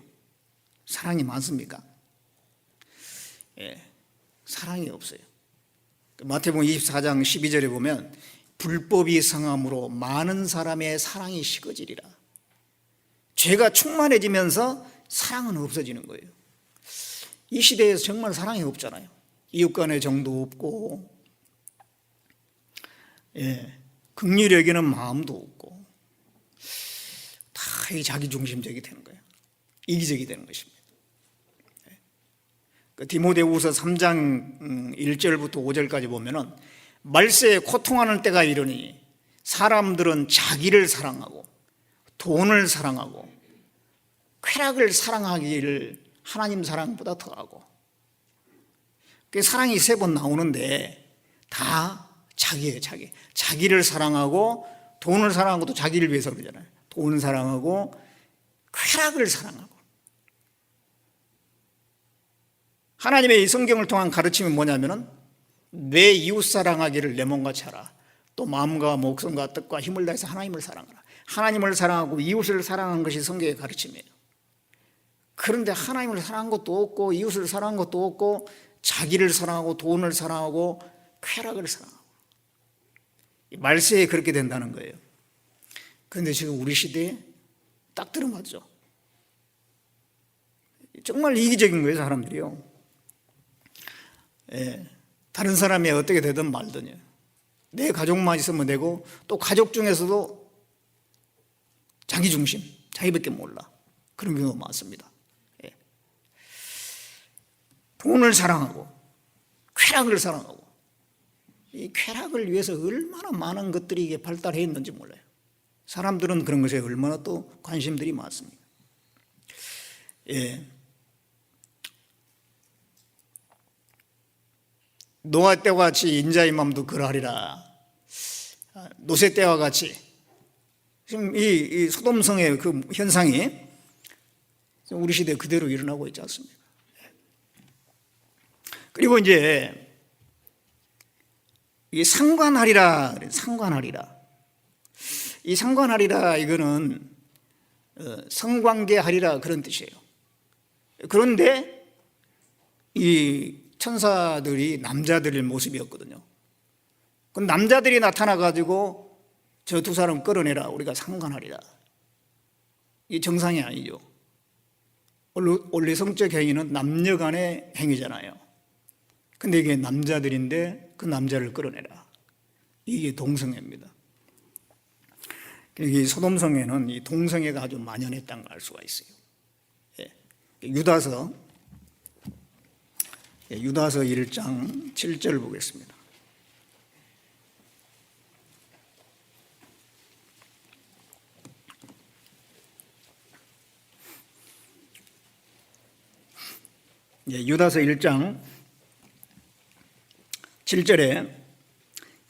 사랑이 많습니까? 사랑이 없어요. 마태복음 24장 12절에 보면 불법이 성함으로 많은 사람의 사랑이 식어지리라. 죄가 충만해지면서 사랑은 없어지는 거예요. 이 시대에서 정말 사랑이 없잖아요. 이웃 간의 정도 없고 긍휼히 여기는 마음도 없고 다 자기중심적이 되는 거예요. 이기적이 되는 것입니다. 디모데후서 3장 1절부터 5절까지 보면은 말세에 고통하는 때가 이르니 사람들은 자기를 사랑하고 돈을 사랑하고 쾌락을 사랑하기를 하나님 사랑보다 더하고 사랑이 3번 나오는데 다 자기예요. 자기를 사랑하고 돈을 사랑하고 또 자기를 위해서 그러잖아요. 돈을 사랑하고 쾌락을 사랑하고 하나님의 이 성경을 통한 가르침이 뭐냐면은 내 이웃 사랑하기를 내 몸같이 하라. 또 마음과 목숨과 뜻과 힘을 다해서 하나님을 사랑하라. 하나님을 사랑하고 이웃을 사랑하는 것이 성경의 가르침이에요. 그런데 하나님을 사랑한 것도 없고 이웃을 사랑한 것도 없고 자기를 사랑하고 돈을 사랑하고 쾌락을 사랑하고 말세에 그렇게 된다는 거예요. 그런데 지금 우리 시대에 딱 들어맞죠. 정말 이기적인 거예요. 사람들이요. 다른 사람이 어떻게 되든 말든요. 내 가족만 있으면 되고 또 가족 중에서도 자기 중심, 자기밖에 몰라. 그런 경우가 많습니다. 돈을 사랑하고 쾌락을 사랑하고 이 쾌락을 위해서 얼마나 많은 것들이 이게 발달해 있는지 몰라요. 사람들은 그런 것에 얼마나 또 관심들이 많습니다. 노아 때와 같이 인자의 마음도 그러하리라. 노새 때와 같이 지금 이 소돔성의 그 현상이 우리 시대에 그대로 일어나고 있지 않습니까? 그리고 이제 이 상관하리라. 이 상관하리라 이거는 성관계하리라 그런 뜻이에요. 그런데 이 천사들이 남자들의 모습이었거든요. 그 남자들이 나타나가지고 저 두 사람 끌어내라. 우리가 상관하리라. 이게 정상이 아니죠. 원래 성적 행위는 남녀 간의 행위잖아요. 근데 이게 남자들인데 그 남자를 끌어내라. 이게 동성애입니다. 이 소돔성애는 이 동성애가 아주 만연했다는 걸 알 수가 있어요. 유다서 1장 7절 보겠습니다. 유다서 1장 7절에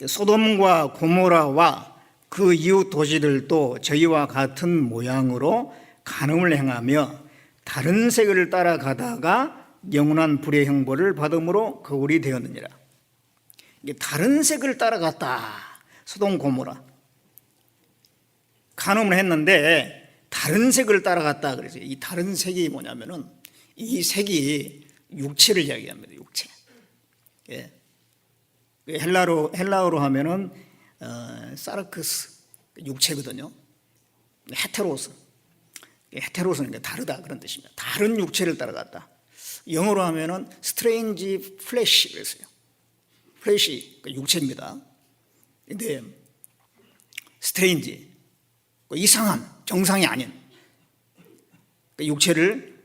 소돔과 고모라와 그 이웃 도시들도 저희와 같은 모양으로 간음을 행하며 다른 색을 따라가다가 영원한 불의 형벌을 받음으로 거울이 되었느니라. 이게 다른 색을 따라갔다. 소돔 고모라 간음을 했는데 다른 색을 따라갔다 그랬어요. 이 다른 색이 뭐냐면은 이 색이 육체를 이야기합니다. 육체. 예. 헬라어로 하면은 사르크스 육체거든요. 헤테로스는 다르다 그런 뜻입니다. 다른 육체를 따라갔다. 영어로 하면은 스트레인지 플래시 그랬어요. 플래시 육체입니다. 근데 스트레인지 이상한 정상이 아닌 육체를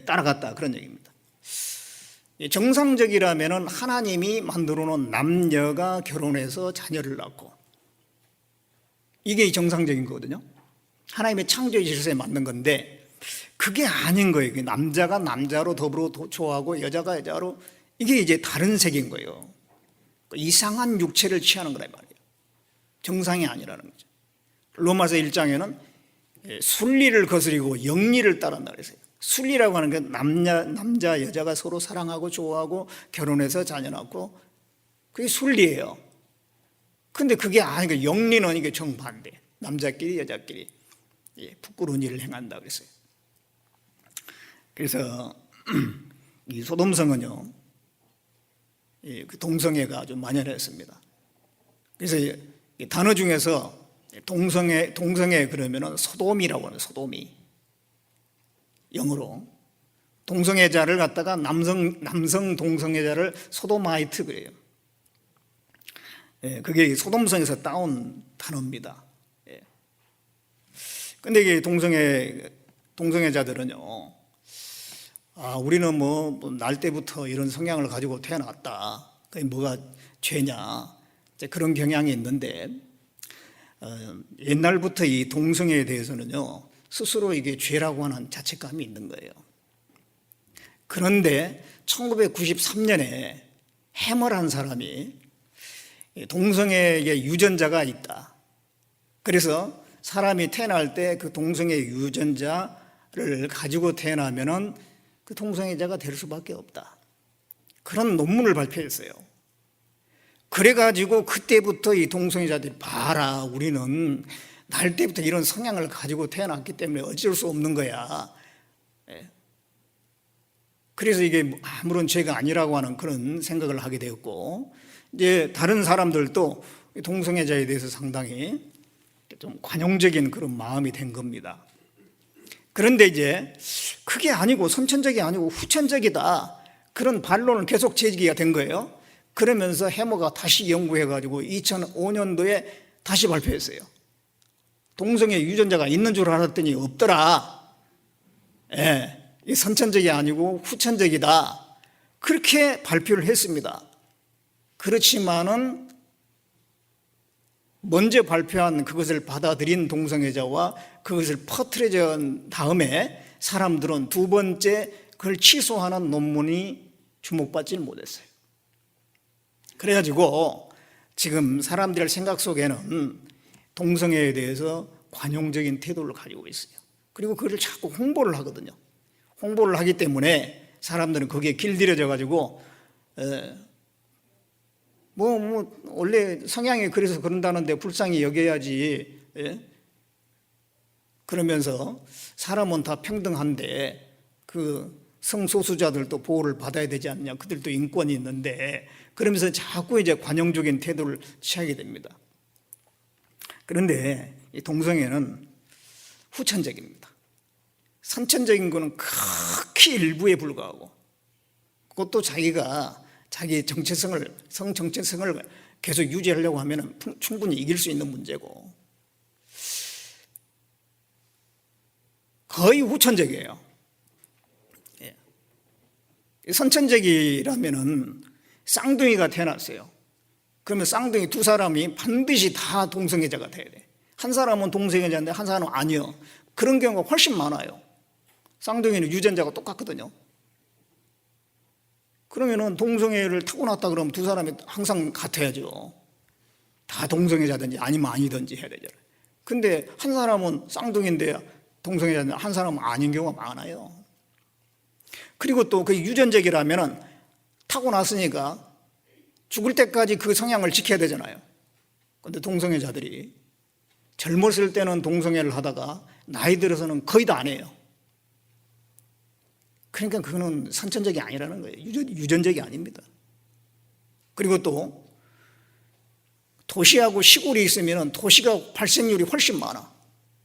따라갔다 그런 얘기입니다. 정상적이라면은 하나님이 만들어 놓은 남녀가 결혼해서 자녀를 낳고 이게 정상적인 거거든요. 하나님의 창조의 질서에 맞는 건데 그게 아닌 거예요. 남자가 남자로 더불어 좋아하고 여자가 여자로 이게 이제 다른 색인 거예요. 이상한 육체를 취하는 거란 말이에요. 정상이 아니라는 거죠. 로마서 1장에는 순리를 거스리고 영리를 따른다 그랬어요. 순리라고 하는 건 남자 여자가 서로 사랑하고 좋아하고 결혼해서 자녀 낳고 그게 순리예요. 근데 그게 아니고 영리는 이게 정반대. 남자끼리 여자끼리 부끄러운 일을 행한다 그랬어요. 그래서 이 소돔성은요, 그 동성애가 아주 만연했습니다. 그래서 이 단어 중에서 동성애 그러면은 소돔이라고 하는 소돔이 영어로 동성애자를 갖다가 남성 동성애자를 소도마이트 그래요. 그게 소돔성에서 따온 단어입니다. 근데 이게 동성애자들은요, 우리는 날 때부터 이런 성향을 가지고 태어났다. 그게 뭐가 죄냐. 그런 경향이 있는데, 옛날부터 이 동성애에 대해서는요, 스스로 이게 죄라고 하는 자책감이 있는 거예요. 그런데 1993년에 해머라는 사람이 동성애의 유전자가 있다. 그래서 사람이 태어날 때 그 동성애 유전자를 가지고 태어나면은 그 동성애자가 될 수밖에 없다. 그런 논문을 발표했어요. 그래가지고 그때부터 이 동성애자들이 봐라, 우리는 날 때부터 이런 성향을 가지고 태어났기 때문에 어쩔 수 없는 거야. 그래서 이게 아무런 죄가 아니라고 하는 그런 생각을 하게 되었고, 이제 다른 사람들도 동성애자에 대해서 상당히 좀 관용적인 그런 마음이 된 겁니다. 그런데 이제 그게 아니고 선천적이 아니고 후천적이다, 그런 반론을 계속 제기가 된 거예요. 그러면서 해머가 다시 연구해가지고 2005년도에 다시 발표했어요. 동성애 유전자가 있는 줄 알았더니 없더라. 이 선천적이 아니고 후천적이다. 그렇게 발표를 했습니다. 그렇지만은 먼저 발표한 그것을 받아들인 동성애자와 그것을 퍼뜨려진 다음에 사람들은 두 번째 그걸 취소하는 논문이 주목받지 못했어요. 그래가지고 지금 사람들 생각 속에는 동성애에 대해서 관용적인 태도를 가지고 있어요. 그리고 그걸 자꾸 홍보를 하거든요. 홍보를 하기 때문에 사람들은 거기에 길들여져 가지고 원래 성향이 그래서 그런다는데 불쌍히 여겨야지. 그러면서 사람은 다 평등한데 그 성소수자들도 보호를 받아야 되지 않냐, 그들도 인권이 있는데, 그러면서 자꾸 이제 관용적인 태도를 취하게 됩니다. 그런데 이 동성애는 후천적입니다. 선천적인 거는 극히 일부에 불과하고, 그것도 자기가 자기 성 정체성을 계속 유지하려고 하면 충분히 이길 수 있는 문제고, 거의 후천적이에요. 선천적이라면은 쌍둥이가 태어났어요. 그러면 쌍둥이 두 사람이 반드시 다 동성애자가 돼야 돼. 한 사람은 동성애자인데 한 사람은 아니요. 그런 경우가 훨씬 많아요. 쌍둥이는 유전자가 똑같거든요. 그러면은 동성애를 타고났다 그러면 두 사람이 항상 같아야죠. 다 동성애자든지 아니면 아니든지 해야 되잖아요. 근데 한 사람은 쌍둥이인데 동성애자인데 한 사람은 아닌 경우가 많아요. 그리고 또 그 유전적이라면은 타고났으니까 죽을 때까지 그 성향을 지켜야 되잖아요. 근데 동성애자들이 젊었을 때는 동성애를 하다가 나이 들어서는 거의 다 안 해요. 그러니까 그거는 선천적이 아니라는 거예요. 유전적이 아닙니다. 그리고 또 도시하고 시골이 있으면 도시가 발생률이 훨씬 많아.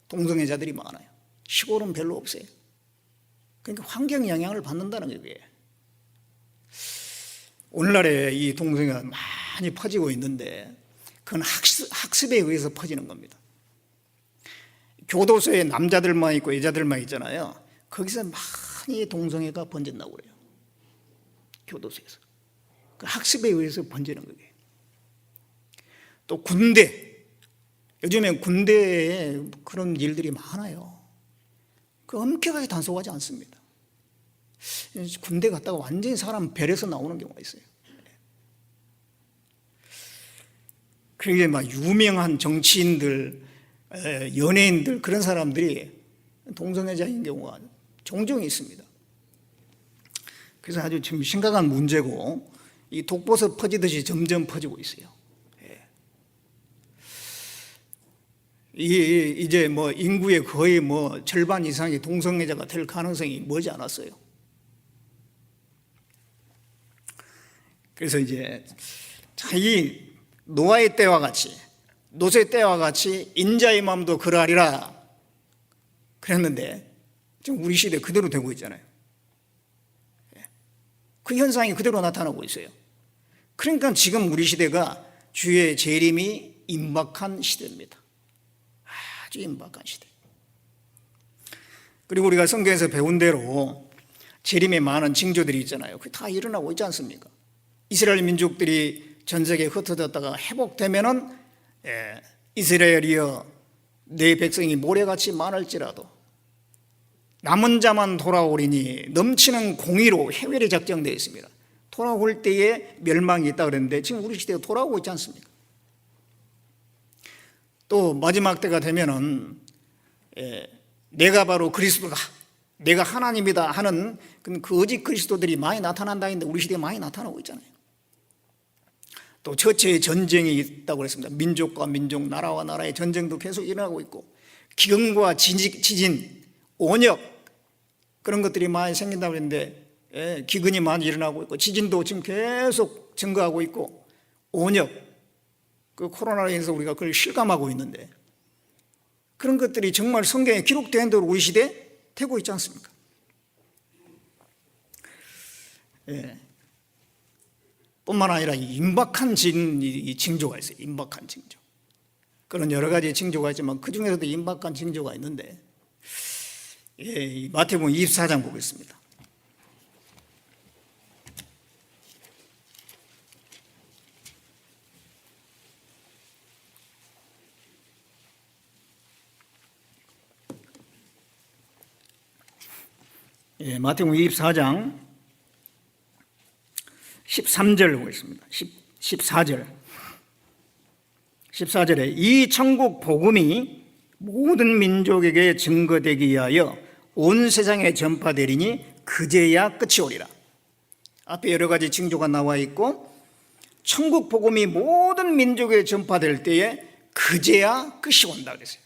동성애자들이 많아요. 시골은 별로 없어요. 그러니까 환경 영향을 받는다는 거예요. 오늘날에 이 동성애가 많이 퍼지고 있는데 그건 학습에 의해서 퍼지는 겁니다. 교도소에 남자들만 있고 여자들만 있잖아요. 거기서 많이 동성애가 번진다고 그래요. 교도소에서. 그 학습에 의해서 번지는 거예요. 또 군대. 요즘엔 군대에 그런 일들이 많아요. 그 엄격하게 단속하지 않습니다. 군대 갔다가 완전히 사람 별에서 나오는 경우가 있어요. 그게 막 유명한 정치인들, 연예인들 그런 사람들이 동성애자인 경우가 종종 있습니다. 그래서 아주 지금 심각한 문제고 이 독버섯 퍼지듯이 점점 퍼지고 있어요. 이제 뭐 인구의 거의 뭐 절반 이상이 동성애자가 될 가능성이 머지 않았어요. 그래서 이제 자기 노아의 때와 같이 노소의 때와 같이 인자의 마음도 그러하리라 그랬는데 지금 우리 시대 그대로 되고 있잖아요. 그 현상이 그대로 나타나고 있어요. 그러니까 지금 우리 시대가 주의 재림이 임박한 시대입니다. 아주 임박한 시대. 그리고 우리가 성경에서 배운 대로 재림의 많은 징조들이 있잖아요. 그게 다 일어나고 있지 않습니까? 이스라엘 민족들이 전 세계에 흩어졌다가 회복되면은 이스라엘이여 내 백성이 모래같이 많을지라도 남은 자만 돌아오리니 넘치는 공의로 해외에 작정되어 있습니다. 돌아올 때에 멸망이 있다 그랬는데 지금 우리 시대가 돌아오고 있지 않습니까? 또 마지막 때가 되면은 내가 바로 그리스도다, 내가 하나님이다 하는 그 거짓 그리스도들이 많이 나타난다 했는데 우리 시대에 많이 나타나고 있잖아요. 또 처처의 전쟁이 있다고 그랬습니다. 민족과 민족, 나라와 나라의 전쟁도 계속 일어나고 있고 기근과 지진, 온역 그런 것들이 많이 생긴다고 했는데 기근이 많이 일어나고 있고 지진도 지금 계속 증가하고 있고 온역 그 코로나로 인해서 우리가 그걸 실감하고 있는데 그런 것들이 정말 성경에 기록된 대로 우리 시대에 되고 있지 않습니까? 뿐만 아니라 임박한 징조가 있어요. 임박한 징조. 그런 여러 가지 징조가 있지만 그 중에서도 임박한 징조가 있는데 마태복음 24장 보겠습니다. 마태복음 24장 13절 보겠습니다. 14절에 이 천국 복음이 모든 민족에게 증거되기 위하여 온 세상에 전파되리니 그제야 끝이 오리라. 앞에 여러 가지 징조가 나와 있고 천국 복음이 모든 민족에 전파될 때에 그제야 끝이 온다 그랬어요.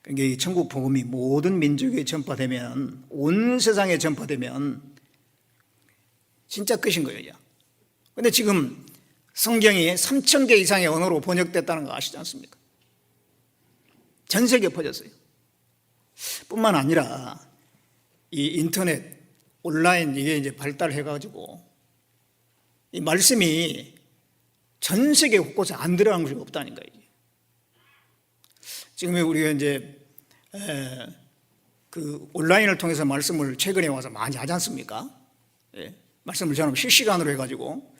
그러니까 이 천국 복음이 모든 민족에 전파되면 온 세상에 전파되면 진짜 끝인 거예요. 그런데 지금 성경이 3,000개 이상의 언어로 번역됐다는 거 아시지 않습니까? 전 세계에 퍼졌어요. 뿐만 아니라 이 인터넷, 온라인 이게 이제 발달해가지고 이 말씀이 전 세계 곳곳에 안 들어간 곳이 없다는 거예요. 지금 우리가 이제 그 온라인을 통해서 말씀을 최근에 와서 많이 하지 않습니까? 말씀을 전하면 실시간으로 해가지고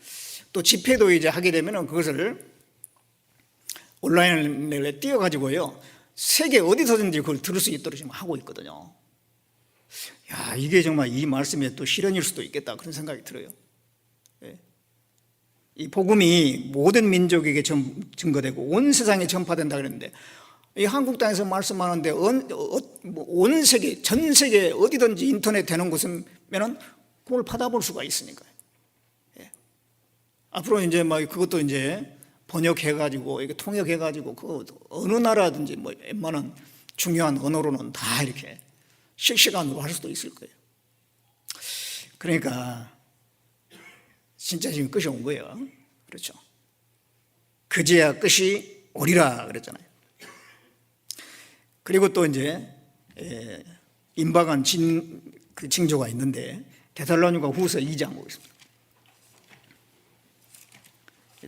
또 집회도 이제 하게 되면은 그것을 온라인에 띄워가지고요 세계 어디서든지 그걸 들을 수 있도록 지금 하고 있거든요. 야, 이게 정말 이 말씀의 또 실현일 수도 있겠다 그런 생각이 들어요. 이 복음이 모든 민족에게 증거되고 온 세상에 전파된다 그랬는데, 이 한국 땅에서 말씀하는데 온 세계, 전 세계 어디든지 인터넷 되는 곳이면은 그걸 받아볼 수가 있으니까요. 예. 앞으로 이제 막 그것도 이제 번역해가지고 이게 통역해가지고 그 어느 나라든지 뭐 웬만한 중요한 언어로는 다 이렇게 실시간으로 할 수도 있을 거예요. 그러니까 진짜 지금 끝이 온 거예요. 그렇죠? 그제야 끝이 오리라 그랬잖아요. 그리고 또 이제 임박한 그 징조가 있는데, 데살로니가 후서 2장 보겠습니다.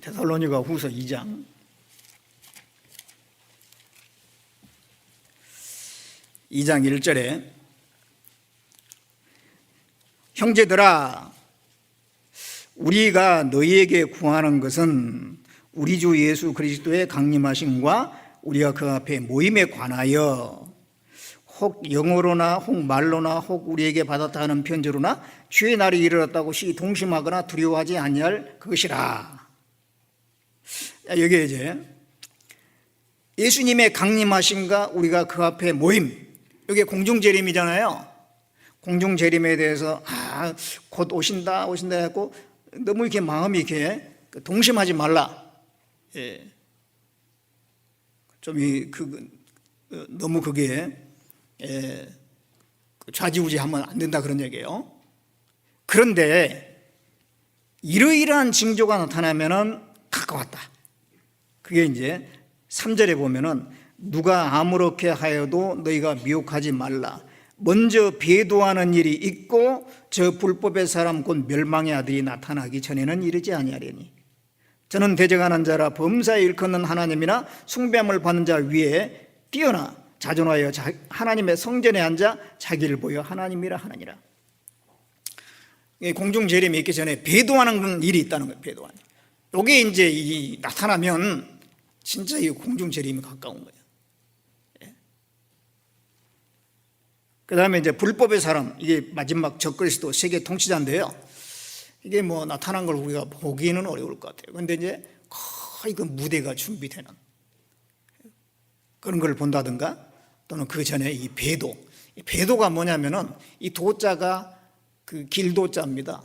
데살로니가 후서 2장 1절에 형제들아, 우리가 너희에게 구하는 것은 우리 주 예수 그리스도의 강림하심과 우리가 그 앞에 모임에 관하여 혹 영어로나 혹 말로나 혹 우리에게 받았다 하는 편지로나 주의 날이 이르렀다고 동심하거나 두려워하지 아니할 그것이라. 여기에 이제 예수님의 강림하심과 우리가 그 앞에 모임, 이게 공중재림이잖아요. 공중재림에 대해서 곧 오신다 했고 너무 이렇게 마음이 이렇게 동심하지 말라. 예. 좀 너무 그게 좌지우지하면 안 된다 그런 얘기예요. 그런데 이러이러한 징조가 나타나면은 가까웠다. 그게 이제 3절에 보면은 누가 아무렇게 하여도 너희가 미혹하지 말라. 먼저 배도하는 일이 있고 저 불법의 사람 곧 멸망의 아들이 나타나기 전에는 이르지 아니하려니. 저는 대적하는 자라 범사에 일컫는 하나님이나 숭배함을 받는 자 위에 뛰어나 자존하여 하나님의 성전에 앉아 자기를 보여 하나님이라 하느니라. 공중재림이 있기 전에 배도하는 일이 있다는 거예요. 배도하는. 이게 이제 나타나면 진짜 이 공중재림이 가까운 거예요. 그 다음에 이제 불법의 사람, 이게 마지막 적그리스도 세계 통치자인데요. 이게 뭐 나타난 걸 우리가 보기는 어려울 것 같아요. 그런데 이제 거의 그 무대가 준비되는 그런 걸 본다든가, 또는 그 전에 이 배도. 이 배도가 뭐냐면은 이 도자가 그 길도자입니다.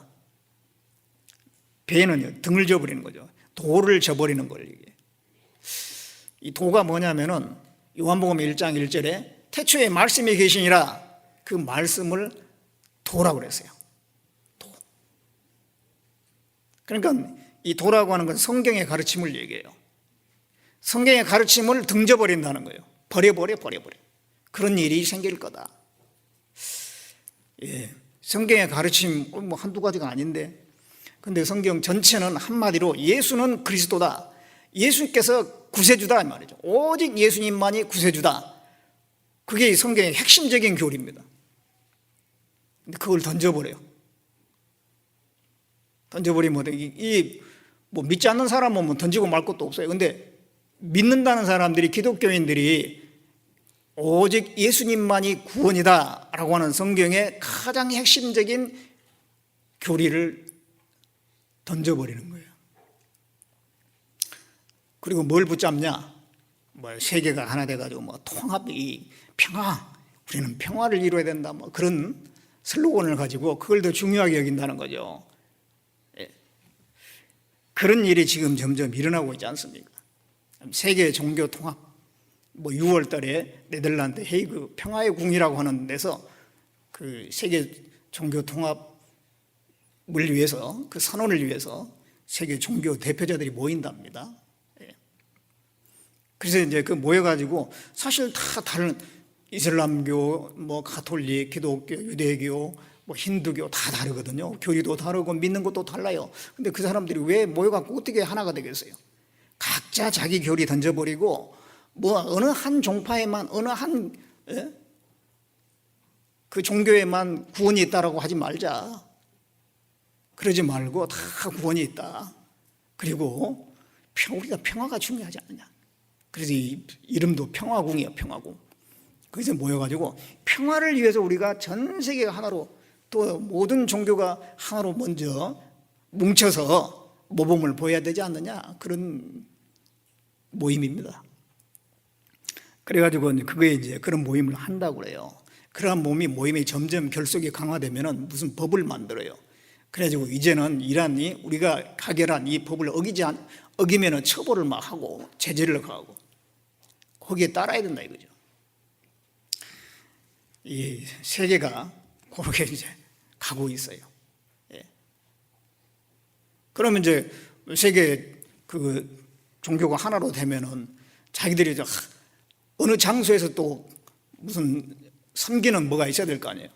배는요, 등을 져버리는 거죠. 도를 져버리는 거예요, 이게. 이 도가 뭐냐면은 요한복음 1장 1절에 태초에 말씀이 계시니라, 그 말씀을 도라고 그랬어요. 도. 그러니까 이 도라고 하는 건 성경의 가르침을 얘기해요. 성경의 가르침을 등져버린다는 거예요. 버려버려. 그런 일이 생길 거다. 예. 성경의 가르침 뭐 한두 가지가 아닌데, 근데 성경 전체는 한마디로 예수는 그리스도다. 예수께서 구세주다 이 말이죠. 오직 예수님만이 구세주다. 그게 성경의 핵심적인 교리입니다. 근데 그걸 던져버려요. 던져버리면 뭐 믿지 않는 사람은 뭐 던지고 말 것도 없어요. 근데 믿는다는 사람들이, 기독교인들이 오직 예수님만이 구원이다 라고 하는 성경의 가장 핵심적인 교리를 던져버리는 거예요. 그리고 뭘 붙잡냐? 뭐 세계가 하나 돼가지고 뭐 통합이 평화, 우리는 평화를 이루어야 된다, 뭐 그런 슬로건을 가지고 그걸 더 중요하게 여긴다는 거죠. 예. 그런 일이 지금 점점 일어나고 있지 않습니까? 세계 종교 통합, 뭐 6월 달에 네덜란드 헤이그 평화의 궁이라고 하는 데서 그 세계 종교 통합을 위해서, 그 선언을 위해서 세계 종교 대표자들이 모인답니다. 예. 그래서 이제 그 모여가지고 사실 다 다른 이슬람교, 뭐 가톨릭, 기독교, 유대교, 뭐 힌두교 다 다르거든요. 교리도 다르고 믿는 것도 달라요. 근데 그 사람들이 왜 모여갖고 어떻게 하나가 되겠어요? 각자 자기 교리 던져버리고 뭐 어느 한 종파에만, 어느 한 그 종교에만 구원이 있다라고 하지 말자. 그러지 말고 다 구원이 있다. 그리고 우리가 평화가 중요하지 않느냐. 그래서 이 이름도 평화궁이에요. 평화궁. 거기서 모여가지고 평화를 위해서 우리가 전 세계가 하나로, 또 모든 종교가 하나로 먼저 뭉쳐서 모범을 보여야 되지 않느냐, 그런 모임입니다. 그래가지고 그거에 이제 그런 모임을 한다고 그래요. 그러한 모임이 점점 결속이 강화되면은 무슨 법을 만들어요. 그래가지고 이제는 이란이 우리가 가결한 이 법을 어기면은 처벌을 막 하고 제재를 가하고 거기에 따라야 된다 이거죠. 이 세계가 그렇게 이제 가고 있어요. 예. 그러면 이제 세계 그 종교가 하나로 되면은 자기들이 어느 장소에서 또 무슨 섬기는 뭐가 있어야 될 거 아니에요.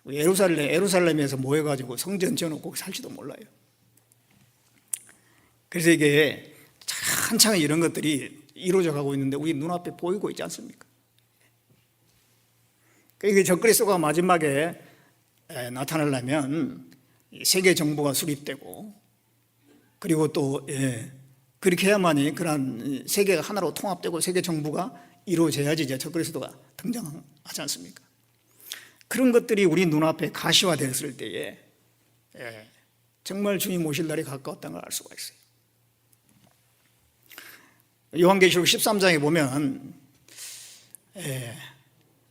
예루살렘에서 모여가지고 성전 지어놓고 거기 살지도 몰라요. 그래서 이게 한창 이런 것들이 이루어져 가고 있는데 우리 눈앞에 보이고 있지 않습니까? 이게 적그리스도가 마지막에 나타나려면 세계 정부가 수립되고 그리고 또 그렇게 해야만이 그런 세계가 하나로 통합되고 세계 정부가 이루어져야지 이제 적그리스도가 등장하지 않습니까? 그런 것들이 우리 눈앞에 가시화되었을 때에 정말 주님 오실 날이 가까웠다는 걸 알 수가 있어요. 요한계시록 13장에 보면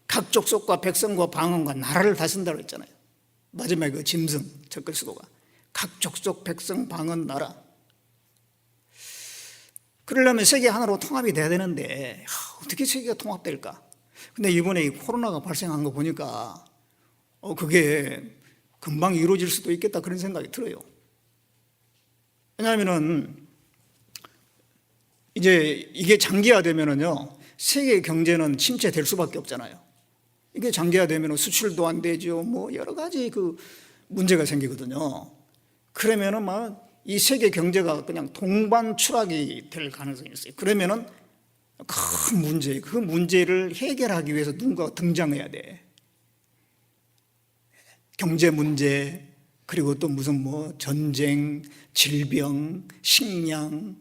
각 족속과 백성과 방언과 나라를 다스린다고 했잖아요. 마지막에 그 짐승 적그리스도가 각 족속 백성 방언 나라, 그러려면 세계 하나로 통합이 돼야 되는데 어떻게 세계가 통합될까? 근데 이번에 이 코로나가 발생한 거 보니까 그게 금방 이루어질 수도 있겠다 그런 생각이 들어요. 왜냐하면은 이제 이게 장기화되면은요 세계 경제는 침체될 수밖에 없잖아요. 이게 장기화되면 수출도 안 되죠. 뭐 여러 가지 그 문제가 생기거든요. 그러면은 막 이 세계 경제가 그냥 동반 추락이 될 가능성이 있어요. 그러면은 큰 문제, 그 문제를 해결하기 위해서 누군가가 등장해야 돼. 경제 문제, 그리고 또 무슨 뭐 전쟁, 질병, 식량,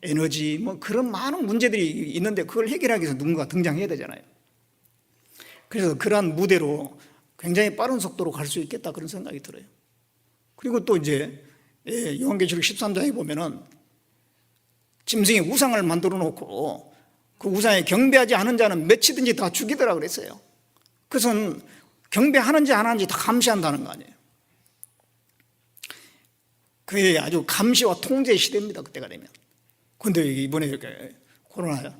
에너지, 뭐 그런 많은 문제들이 있는데 그걸 해결하기 위해서 누군가가 등장해야 되잖아요. 그래서 그러한 무대로 굉장히 빠른 속도로 갈 수 있겠다 그런 생각이 들어요. 그리고 또 이제 요한계시록 13장에 보면은 짐승이 우상을 만들어 놓고 그 우상에 경배하지 않은 자는 맺히든지 다 죽이더라 그랬어요. 그것은 경배하는지 안 하는지 다 감시한다는 거 아니에요. 그게 아주 감시와 통제 시대입니다. 그때가 되면. 그런데 이번에 이렇게 코로나야.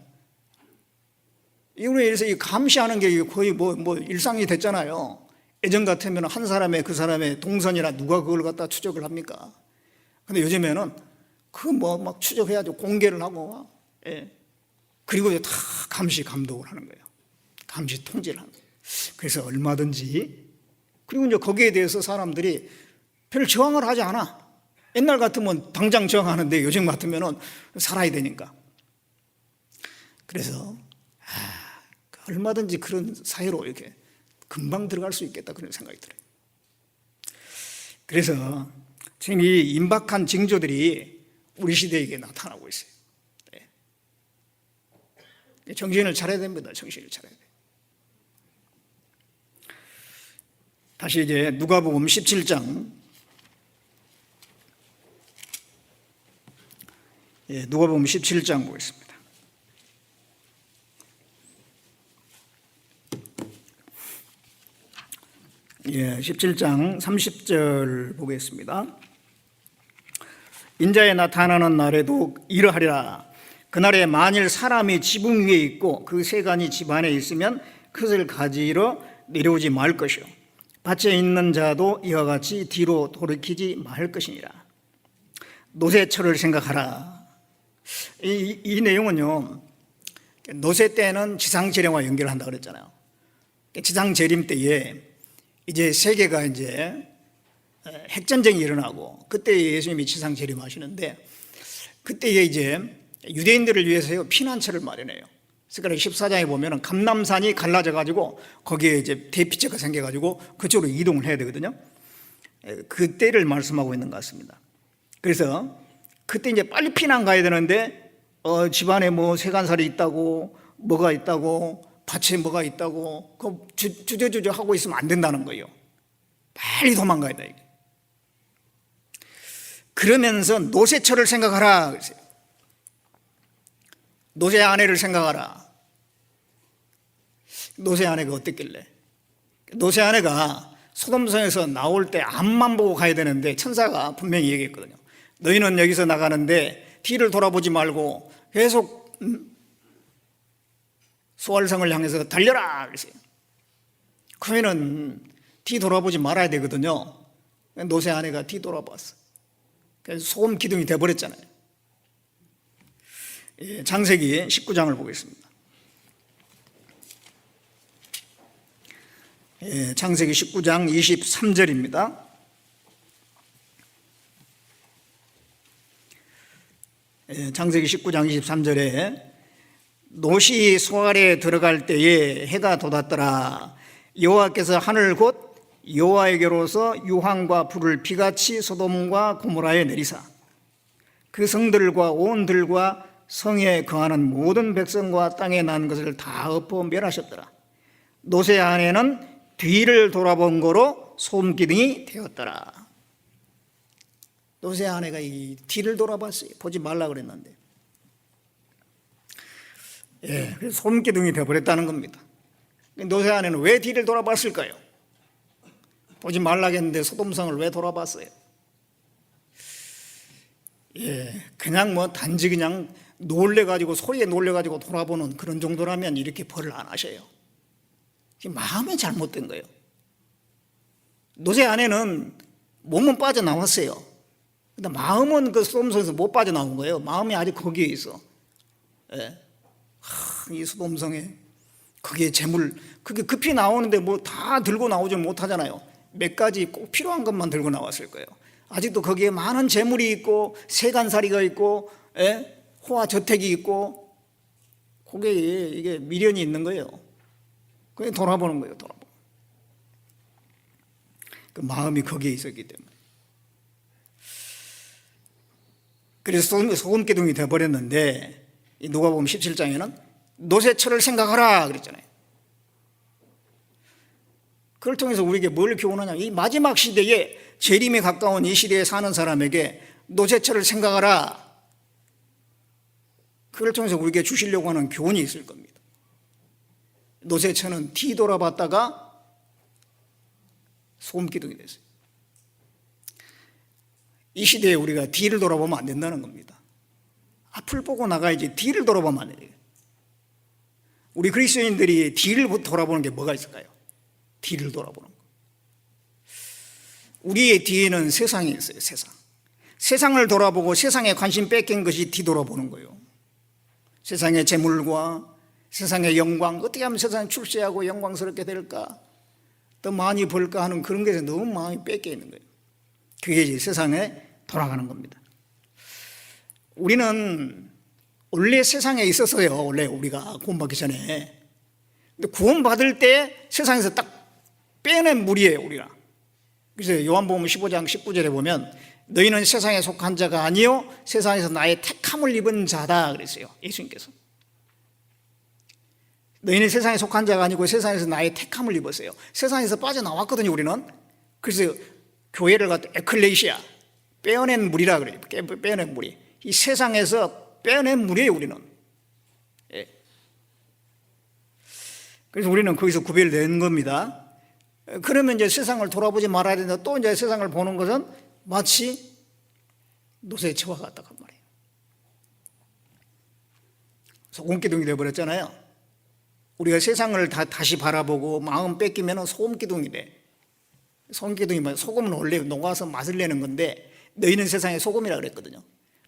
이번에 이래서 이 감시하는 게 거의 뭐 일상이 됐잖아요. 예전 같으면 한 사람의 그 사람의 동선이나 누가 그걸 갖다 추적을 합니까? 근데 요즘에는 그 뭐 막 추적해가지고 공개를 하고, 그리고 다 감시 감독을 하는 거예요. 감시 통제를 하는 거예요. 그래서 얼마든지, 그리고 이제 거기에 대해서 사람들이 별 저항을 하지 않아. 옛날 같으면 당장 저항하는데 요즘 같으면은 살아야 되니까. 그래서 얼마든지 그런 사회로 이렇게 금방 들어갈 수 있겠다 그런 생각이 들어요. 그래서 지금 이 임박한 징조들이 우리 시대에게 나타나고 있어요. 정신을 차려야 됩니다. 정신을 차려야 돼요. 다시 이제 누가복음 17장, 누가복음 17장 보겠습니다. 17장 30절 보겠습니다. 인자에 나타나는 날에도 이러하리라. 그날에 만일 사람이 지붕 위에 있고 그 세간이 집 안에 있으면 그것을 가지러 내려오지 말 것이요 밭에 있는 자도 이와 같이 뒤로 돌이키지 말 것이니라. 노새철을 생각하라. 이 내용은요, 노새 때는 지상재림과 연결한다 그랬잖아요. 지상재림 때에 이제 세계가 이제 핵전쟁이 일어나고 그때 예수님이 지상재림하시는데 그때에 이제 유대인들을 위해서 피난처를 마련해요. 스가랴 14장에 보면 감람산이 갈라져 가지고 거기에 이제 대피처가 생겨 가지고 그쪽으로 이동을 해야 되거든요. 그때를 말씀하고 있는 것 같습니다. 그래서 그때 이제 빨리 피난 가야 되는데 집안에 뭐 세간살이 있다고 뭐가 있다고 밭에 뭐가 있다고 그 주저주저 하고 있으면 안 된다는 거예요. 빨리 도망가야 돼. 그러면서 노새처를 생각하라 그랬어요. 노새 아내를 생각하라. 노새 아내가 어땠길래? 노새 아내가 소돔성에서 나올 때 앞만 보고 가야 되는데 천사가 분명히 얘기했거든요. 너희는 여기서 나가는데 뒤를 돌아보지 말고 계속 수알성을 향해서 달려라 그랬어요. 그러면은 뒤 돌아보지 말아야 되거든요. 노새 아내가 뒤 돌아봤어. 그래서 소금 기둥이 돼버렸잖아요. 창세기 19장을 보겠습니다. 창세기 19장 23절입니다. 창세기 19장 23절에 놋이 소알에 들어갈 때에 해가 돋았더라. 여호와께서 하늘 곧 여호와에게로서 유황과 불을 비같이 소돔과 고모라에 내리사 그 성들과 온 들과 성에 거하는 모든 백성과 땅에 난 것을 다 엎어 멸하셨더라. 놋의 아내는 뒤를 돌아본 거로 소금기둥이 되었더라. 놋의 아내가 이 뒤를 돌아봤어요. 보지 말라 그랬는데. 그래서 소금기둥이 되어버렸다는 겁니다. 놋의 아내는 왜 뒤를 돌아봤을까요? 보지 말라겠는데 소돔성을 왜 돌아봤어요? 그냥 단지 그냥 놀래가지고 소리에 놀래가지고 돌아보는 그런 정도라면 이렇게 벌을 안 하셔요. 마음이 잘못된 거예요. 놋의 아내는 몸은 빠져나왔어요. 근데 마음은 그 소돔성에서 못 빠져나온 거예요. 마음이 아직 거기에 있어. 이 소돔성에 그게 재물, 그게 급히 나오는데 다 들고 나오지 못하잖아요. 몇 가지 꼭 필요한 것만 들고 나왔을 거예요. 아직도 거기에 많은 재물이 있고 세간살이가 있고 호화 저택이 있고 거기에 이게 미련이 있는 거예요. 그냥 돌아보는 거예요. 돌아보는. 그 마음이 거기에 있었기 때문에. 그래서 소금기둥이 되어버렸는데 누가복음 17장에는 노새처를 생각하라 그랬잖아요. 그걸 통해서 우리에게 뭘 교훈하냐. 이 마지막 시대에 재림에 가까운 이 시대에 사는 사람에게 노새처를 생각하라. 그걸 통해서 우리에게 주시려고 하는 교훈이 있을 겁니다. 노새처는 뒤돌아봤다가 소금기둥이 됐어요. 이 시대에 우리가 뒤를 돌아보면 안 된다는 겁니다. 앞을 보고 나가야지 뒤를 돌아보면 안 돼요. 우리 그리스도인들이 뒤를 돌아보는 게 뭐가 있을까요? 뒤를 돌아보는 거. 우리의 뒤에는 세상이 있어요. 세상. 세상을 돌아보고 세상에 관심 뺏긴 것이 뒤돌아보는 거예요. 세상의 재물과 세상의 영광, 어떻게 하면 세상에 출세하고 영광스럽게 될까, 더 많이 벌까 하는 그런 것에 너무 마음이 뺏겨 있는 거예요. 그게 이제 세상에 돌아가는 겁니다. 우리는 원래 세상에 있었어요. 원래 우리가 구원받기 전에. 근데 구원받을 때 세상에서 딱 빼낸 무리예요. 우리가. 그래서 요한복음 15장 19절에 보면 너희는 세상에 속한 자가 아니요 세상에서 나의 택함을 입은 자다 그랬어요. 예수님께서. 너희는 세상에 속한 자가 아니고 세상에서 나의 택함을 입었어요. 세상에서 빠져나왔거든요. 우리는. 그래서 교회를 갖다 에클레시아, 빼어낸 무리라 그래요. 빼어낸 무리. 이 세상에서 빼어낸 무리예요. 우리는. 그래서 우리는 거기서 구별된 겁니다. 그러면 이제 세상을 돌아보지 말아야 된다. 또 이제 세상을 보는 것은 마치 노새처와 같다 그 말이에요. 소금기둥이 되어버렸잖아요. 우리가 세상을 다시 바라보고 마음 뺏기면 소금기둥이 돼. 소금기둥이 뭐야? 소금은 원래 녹아서 맛을 내는 건데 너희는 세상의 소금이라 그랬거든요.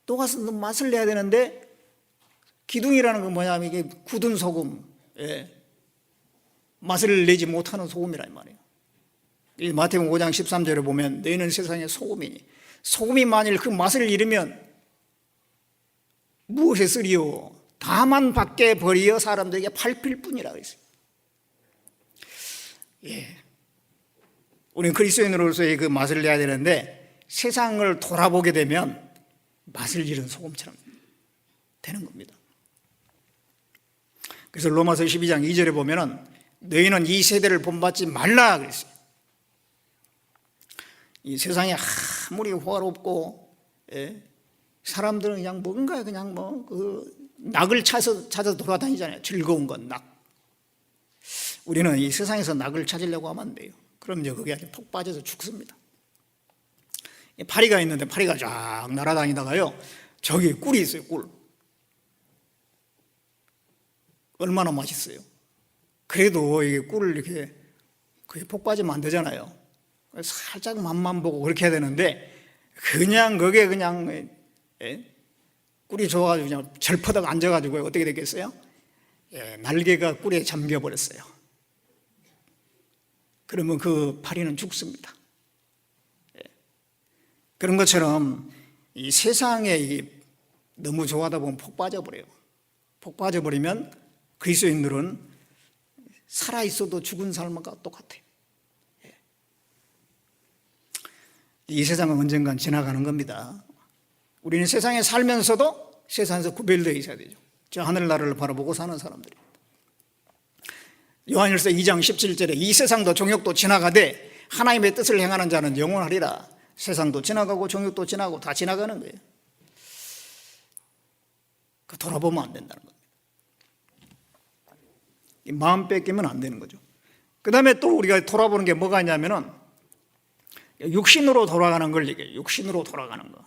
녹아서 맛을 내야 되는데 기둥이라는 건 뭐냐면 이게 굳은 소금, 맛을 내지 못하는 소금이란 말이에요. 마태복음 5장 13절에 보면 너희는 세상의 소금이니 소금이 만일 그 맛을 잃으면 무엇에 쓰리요? 다만 밖에 버리어 사람들에게 밟힐 뿐이라 그랬어요. 우리는 그리스도인으로서의 그 맛을 내야 되는데 세상을 돌아보게 되면 맛을 잃은 소금처럼 되는 겁니다. 그래서 로마서 12장 2절에 보면은 너희는 이 세대를 본받지 말라 그랬어요. 이 세상에 아무리 호화롭고 예? 사람들은 그냥 뭔가 그냥 낙을 찾아 돌아다니잖아요. 즐거운 건 낙. 우리는 이 세상에서 낙을 찾으려고 하면 안 돼요. 그럼 이제 그게 아주 푹 빠져서 죽습니다. 파리가 있는데 파리가 쫙 날아다니다가요, 저기 꿀이 있어요. 꿀. 얼마나 맛있어요. 그래도 이게 꿀을 이렇게 그게 푹 빠지면 안 되잖아요. 살짝 맛만 보고 그렇게 해야 되는데, 그냥 그게 그냥 꿀이 좋아가지고 그냥 절퍼덕 앉아가지고 어떻게 됐겠어요? 날개가 꿀에 잠겨버렸어요. 그러면 그 파리는 죽습니다. 그런 것처럼 이 세상에 너무 좋아하다 보면 폭 빠져버려요. 폭 빠져버리면 그리스도인들은 살아있어도 죽은 삶과 똑같아요. 이 세상은 언젠간 지나가는 겁니다. 우리는 세상에 살면서도 세상에서 구별되어 있어야 되죠. 저 하늘나라를 바라보고 사는 사람들입니다. 요한일서 2장 17절에 이 세상도 종욕도 지나가되 하나님의 뜻을 행하는 자는 영원하리라. 세상도 지나가고 종욕도 지나고 다 지나가는 거예요. 돌아보면 안 된다는 겁니다. 마음 뺏기면 안 되는 거죠. 그 다음에 또 우리가 돌아보는 게 뭐가 있냐면은 육신으로 돌아가는 걸 얘기해요. 육신으로 돌아가는 거.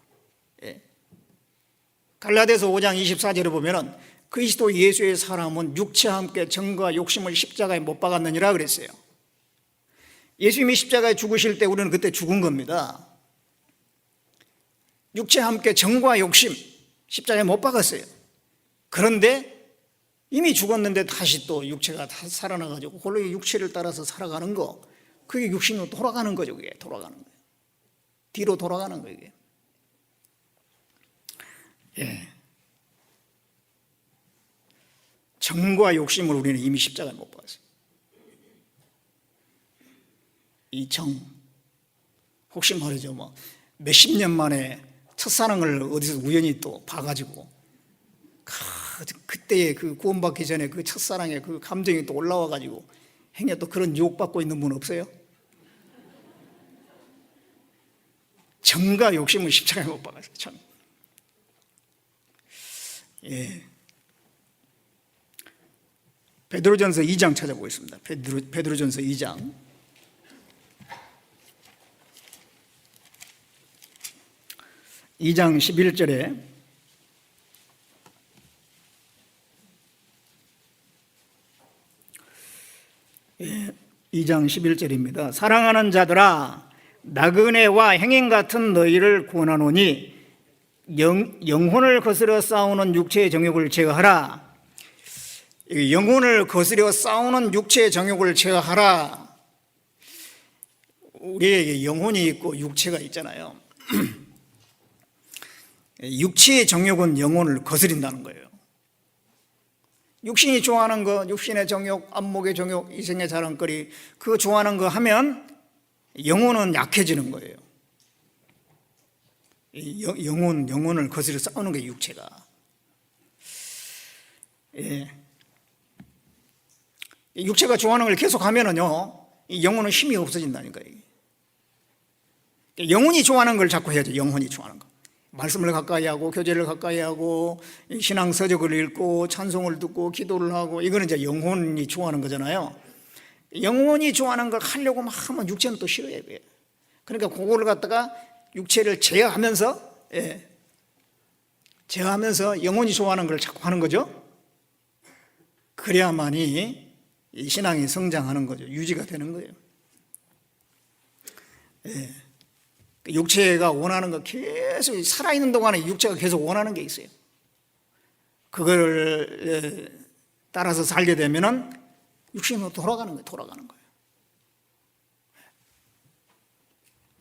갈라디아서 5장 24절에 보면은 그리스도 예수의 사람은 육체와 함께 정과 욕심을 십자가에 못 박았느니라 그랬어요. 예수님이 십자가에 죽으실 때 우리는 그때 죽은 겁니다. 육체와 함께 정과 욕심 십자가에 못 박았어요. 그런데 이미 죽었는데 다시 또 육체가 살아나가지고 홀로 육체를 따라서 살아가는 거, 그게 육신으로 돌아가는 거죠. 그게 돌아가는 거예요. 뒤로 돌아가는 거예요. 이게. 정과 욕심을 우리는 이미 십자가에 못 박았어요. 이 정, 혹시 말이죠, 몇십 년 만에 첫사랑을 어디서 우연히 또 봐가지고 그때의 그 구원받기 전에 그 첫사랑의 그 감정이 또 올라와가지고 행여 또 그런 유혹받고 있는 분 없어요? 정과 욕심은 십자가에 못 박았어요. 참. 베드로전서 2장 찾아보겠습니다. 베드로전서 2장. 이 장 11절에 2장 11절입니다. 사랑하는 자들아, 나그네와 행인 같은 너희를 구원하노니 영혼을 거스려 싸우는 육체의 정욕을 제어하라. 영혼을 거스려 싸우는 육체의 정욕을 제어하라. 우리에게 영혼이 있고 육체가 있잖아요. 육체의 정욕은 영혼을 거스린다는 거예요. 육신이 좋아하는 거, 육신의 정욕, 안목의 정욕, 이생의 자랑거리, 그거 좋아하는 거 하면 영혼은 약해지는 거예요. 영혼을 거스려 싸우는 게 육체가. 육체가 좋아하는 걸 계속 하면은요, 영혼은 힘이 없어진다니까요. 영혼이 좋아하는 걸 자꾸 해야죠. 영혼이 좋아하는 거. 말씀을 가까이 하고 교제를 가까이 하고 신앙 서적을 읽고 찬송을 듣고 기도를 하고, 이거는 이제 영혼이 좋아하는 거잖아요. 영혼이 좋아하는 걸 하려고 막 하면 육체는 또 싫어해요. 그러니까 그거를 갖다가 육체를 제어하면서 영혼이 좋아하는 걸 자꾸 하는 거죠. 그래야만이 이 신앙이 성장하는 거죠. 유지가 되는 거예요. 육체가 원하는 거 계속 살아있는 동안에 육체가 계속 원하는 게 있어요. 그걸 따라서 살게 되면은 육신으로 돌아가는 거예요.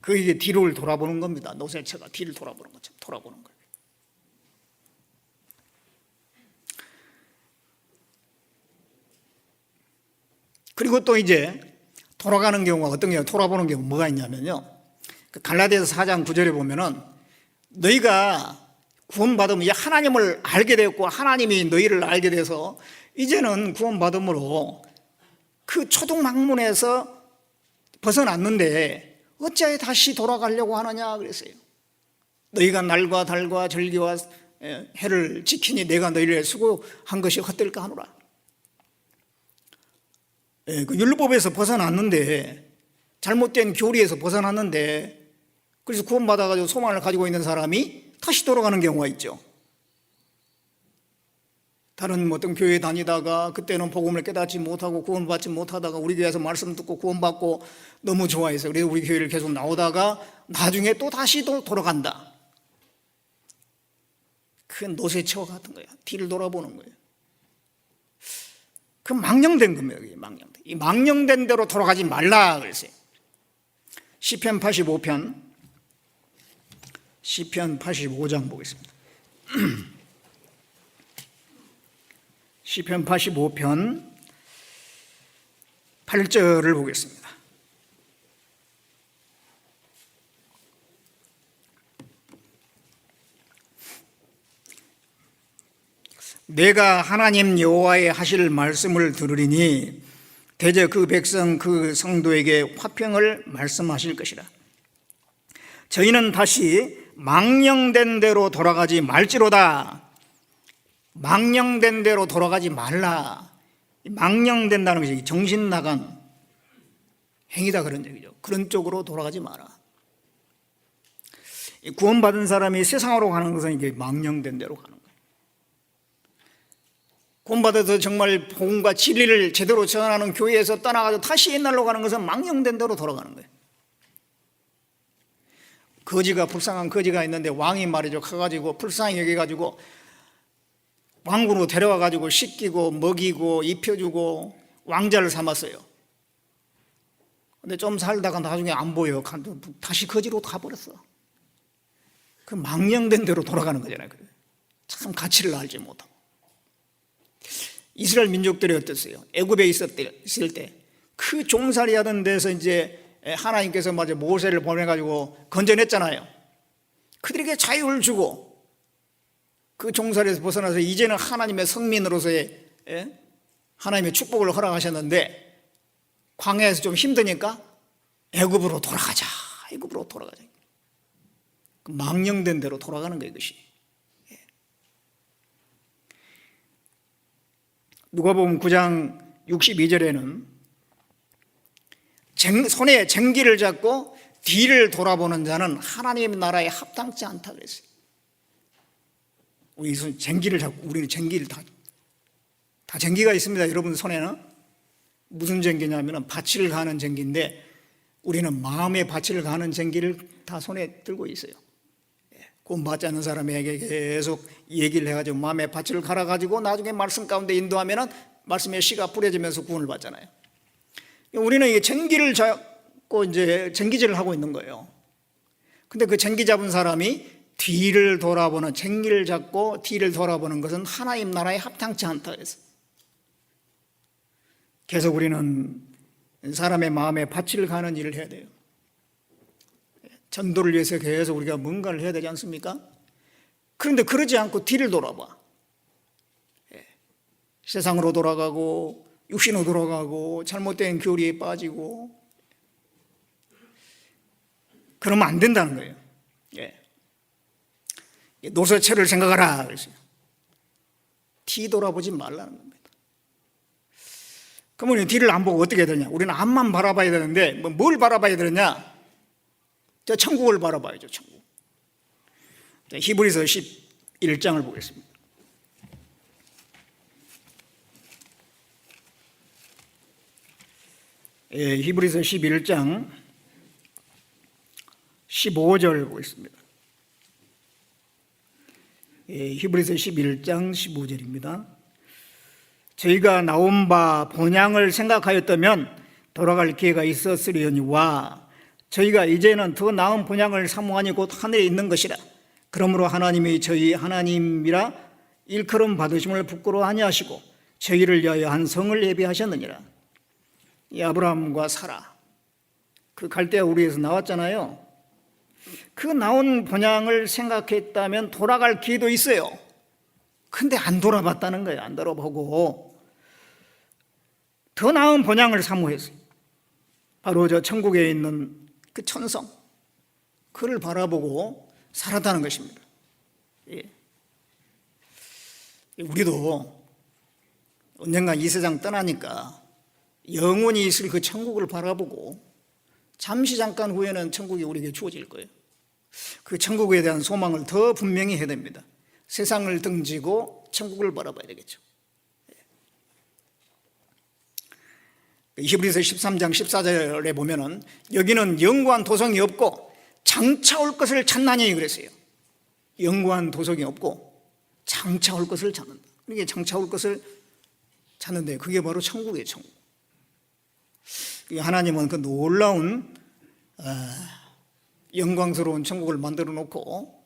그게 뒤를 돌아보는 겁니다. 노새처가 뒤를 돌아보는 것처럼 돌아보는 거예요. 그리고 또 이제 돌아가는 경우가 어떤 경우, 돌아보는 경우 뭐가 있냐면요, 갈라디아서 4장 9절에 보면은 너희가 구원받으면 하나님을 알게 되었고 하나님이 너희를 알게 돼서 이제는 구원받음으로 그 초등학문에서 벗어났는데 어찌하여 다시 돌아가려고 하느냐 그랬어요. 너희가 날과 달과 절기와 해를 지키니 내가 너희를 수고한 것이 헛될까 하노라. 그 율법에서 벗어났는데, 잘못된 교리에서 벗어났는데, 그래서 구원받아가지고 소망을 가지고 있는 사람이 다시 돌아가는 경우가 있죠. 다른 어떤 교회에 다니다가 그때는 복음을 깨닫지 못하고 구원받지 못하다가 우리 교회에서 말씀 듣고 구원받고 너무 좋아해서 그래서 우리 교회를 계속 나오다가 나중에 또 다시 돌아간다. 그건 노새처와 같은 거야. 뒤를 돌아보는 거예요. 그 망령된 겁니다. 망령된. 이 망령된 대로 돌아가지 말라 그랬어요. 시편 85편, 시편 85장 보겠습니다. 시편 85편 8절을 보겠습니다. 내가 하나님 여호와의 하실 말씀을 들으리니 대저 그 백성 그 성도에게 화평을 말씀하실 것이라. 저희는 다시 망령된 대로 돌아가지 말지로다. 망령된 대로 돌아가지 말라. 망령된다는 것이 정신 나간 행위다 그런 얘기죠. 그런 쪽으로 돌아가지 마라. 구원받은 사람이 세상으로 가는 것은 이게 망령된 대로 가는 거예요. 구원받아서 정말 복음과 진리를 제대로 전하는 교회에서 떠나가서 다시 옛날로 가는 것은 망령된 대로 돌아가는 거예요. 거지가, 불쌍한 거지가 있는데 왕이 말이죠, 가가지고 불쌍히 여겨가지고 왕궁으로 데려와가지고 씻기고 먹이고 입혀주고 왕자를 삼았어요. 근데 좀 살다가 나중에 안 보여. 다시 거지로 가버렸어. 그 망령된 대로 돌아가는 거잖아요. 참 가치를 알지 못하고. 이스라엘 민족들이 어땠어요? 애굽에 있을 때 그 종살이 하던 데서 이제 하나님께서 맞아 모세를 보내가지고 건져냈잖아요. 그들에게 자유를 주고 그 종살이에서 벗어나서 이제는 하나님의 성민으로서의 하나님의 축복을 허락하셨는데 광야에서 좀 힘드니까 애굽으로 돌아가자. 애굽으로 돌아가자. 망령된 대로 돌아가는 거예요, 이것이. 누가복음 9장 62절에는 손에 쟁기를 잡고 뒤를 돌아보는 자는 하나님의 나라에 합당치 않다 그랬어요. 우리 손 쟁기를 잡고 우리는 쟁기를 다 쟁기가 있습니다. 여러분 손에는 무슨 쟁기냐면 밭을 가는 쟁기인데 우리는 마음의 밭을 가는 쟁기를 다 손에 들고 있어요. 구원받지 않는 사람에게 계속 얘기를 해가지고 마음의 밭을 갈아가지고 나중에 말씀 가운데 인도하면은 말씀의 씨가 뿌려지면서 구원을 받잖아요. 우리는 이게 쟁기를 잡고 이제 쟁기질을 하고 있는 거예요. 근데 그 쟁기 잡은 사람이 뒤를 돌아보는, 쟁기를 잡고 뒤를 돌아보는 것은 하나님 나라에 합당치 않다 해서 계속 우리는 사람의 마음에 밭을 가는 일을 해야 돼요. 전도를 위해서 계속 우리가 뭔가를 해야 되지 않습니까? 그런데 그러지 않고 뒤를 돌아봐. 세상으로 돌아가고 육신으로 돌아가고 잘못된 교리에 빠지고 그러면 안 된다는 거예요. 노쇠처를 생각하라 그랬어요. 뒤 돌아보지 말라는 겁니다. 그러면 뒤를 안 보고 어떻게 해야 되냐? 우리는 앞만 바라봐야 되는데 뭘 바라봐야 되느냐? 저 천국을 바라봐야죠. 천국. 히브리서 11장을 보겠습니다. 히브리서 11장 15절 보겠습니다. 히브리서 11장 15절입니다. 저희가 나온 바 본향을 생각하였다면 돌아갈 기회가 있었으려니와 저희가 이제는 더 나은 본향을 사모하니 곧 하늘에 있는 것이라. 그러므로 하나님이 저희 하나님이라 일컬음 받으심을 부끄러워하니 하시고 저희를 위하여 한 성을 예비하셨느니라. 이 아브라함과 사라, 그 갈대아 우리에서 나왔잖아요. 그 나온 본향을 생각했다면 돌아갈 기회도 있어요. 근데 안 돌아봤다는 거예요. 안 돌아보고 더 나은 본향을 사모했어요. 바로 저 천국에 있는 그 천성, 그를 바라보고 살았다는 것입니다. 예. 우리도 언젠가 이 세상 떠나니까 영원히 있을 그 천국을 바라보고 잠시 잠깐 후에는 천국이 우리에게 주어질 거예요. 그 천국에 대한 소망을 더 분명히 해야 됩니다. 세상을 등지고 천국을 바라봐야 되겠죠. 히브리서 13장 14절에 보면은 여기는 영구한 도성이 없고 장차 올 것을 찾나니 그랬어요. 영구한 도성이 없고 장차 올 것을 찾는다. 이게 장차 올 것을 찾는데 그게 바로 천국이에요. 천국. 하나님은 그 놀라운 영광스러운 천국을 만들어 놓고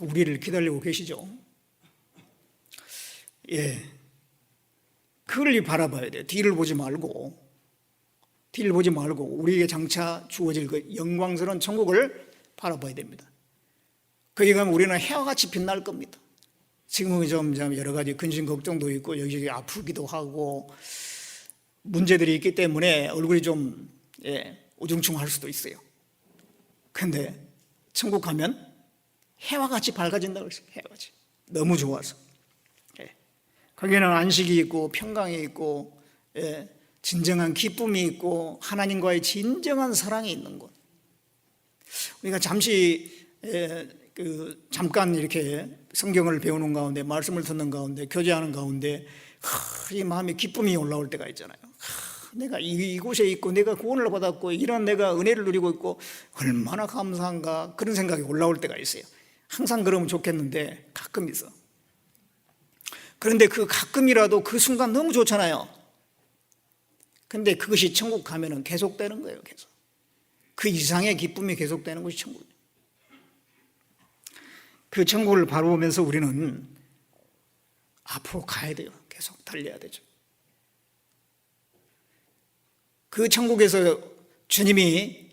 우리를 기다리고 계시죠. 예, 그걸 바라봐야 돼요. 뒤를 보지 말고 우리에게 장차 주어질 그 영광스러운 천국을 바라봐야 됩니다. 거기 가면 우리는 해와 같이 빛날 겁니다. 지금은 점점 여러 가지 근심 걱정도 있고 여기저기 아프기도 하고 문제들이 있기 때문에 얼굴이 좀 우중충할 수도 있어요. 근데 천국 가면 해와 같이 밝아진다고 했어요. 해와 같이. 너무 좋아서. 거기는 안식이 있고 평강이 있고 진정한 기쁨이 있고 하나님과의 진정한 사랑이 있는 곳. 우리가 잠깐 이렇게 성경을 배우는 가운데 말씀을 듣는 가운데 교제하는 가운데 이 마음에 기쁨이 올라올 때가 있잖아요. 내가 이곳에 있고 내가 구원을 받았고 이런 내가 은혜를 누리고 있고 얼마나 감사한가 그런 생각이 올라올 때가 있어요. 항상 그러면 좋겠는데 가끔 있어. 그런데 그 가끔이라도 그 순간 너무 좋잖아요. 근데 그것이 천국 가면은 계속되는 거예요. 계속. 그 이상의 기쁨이 계속되는 것이 천국이에요. 그 천국을 바라보면서 우리는 앞으로 가야 돼요. 계속 달려야 되죠. 그 천국에서 주님이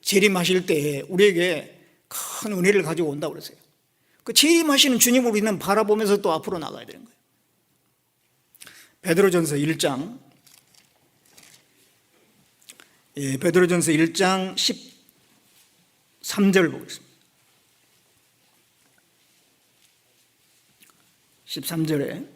재림하실 때 우리에게 큰 은혜를 가지고 온다고 그랬어요. 그 재림하시는 주님을 우리는 바라보면서 또 앞으로 나가야 되는 거예요. 베드로전서 1장 베드로전서 1장 13절 보겠습니다. 13절에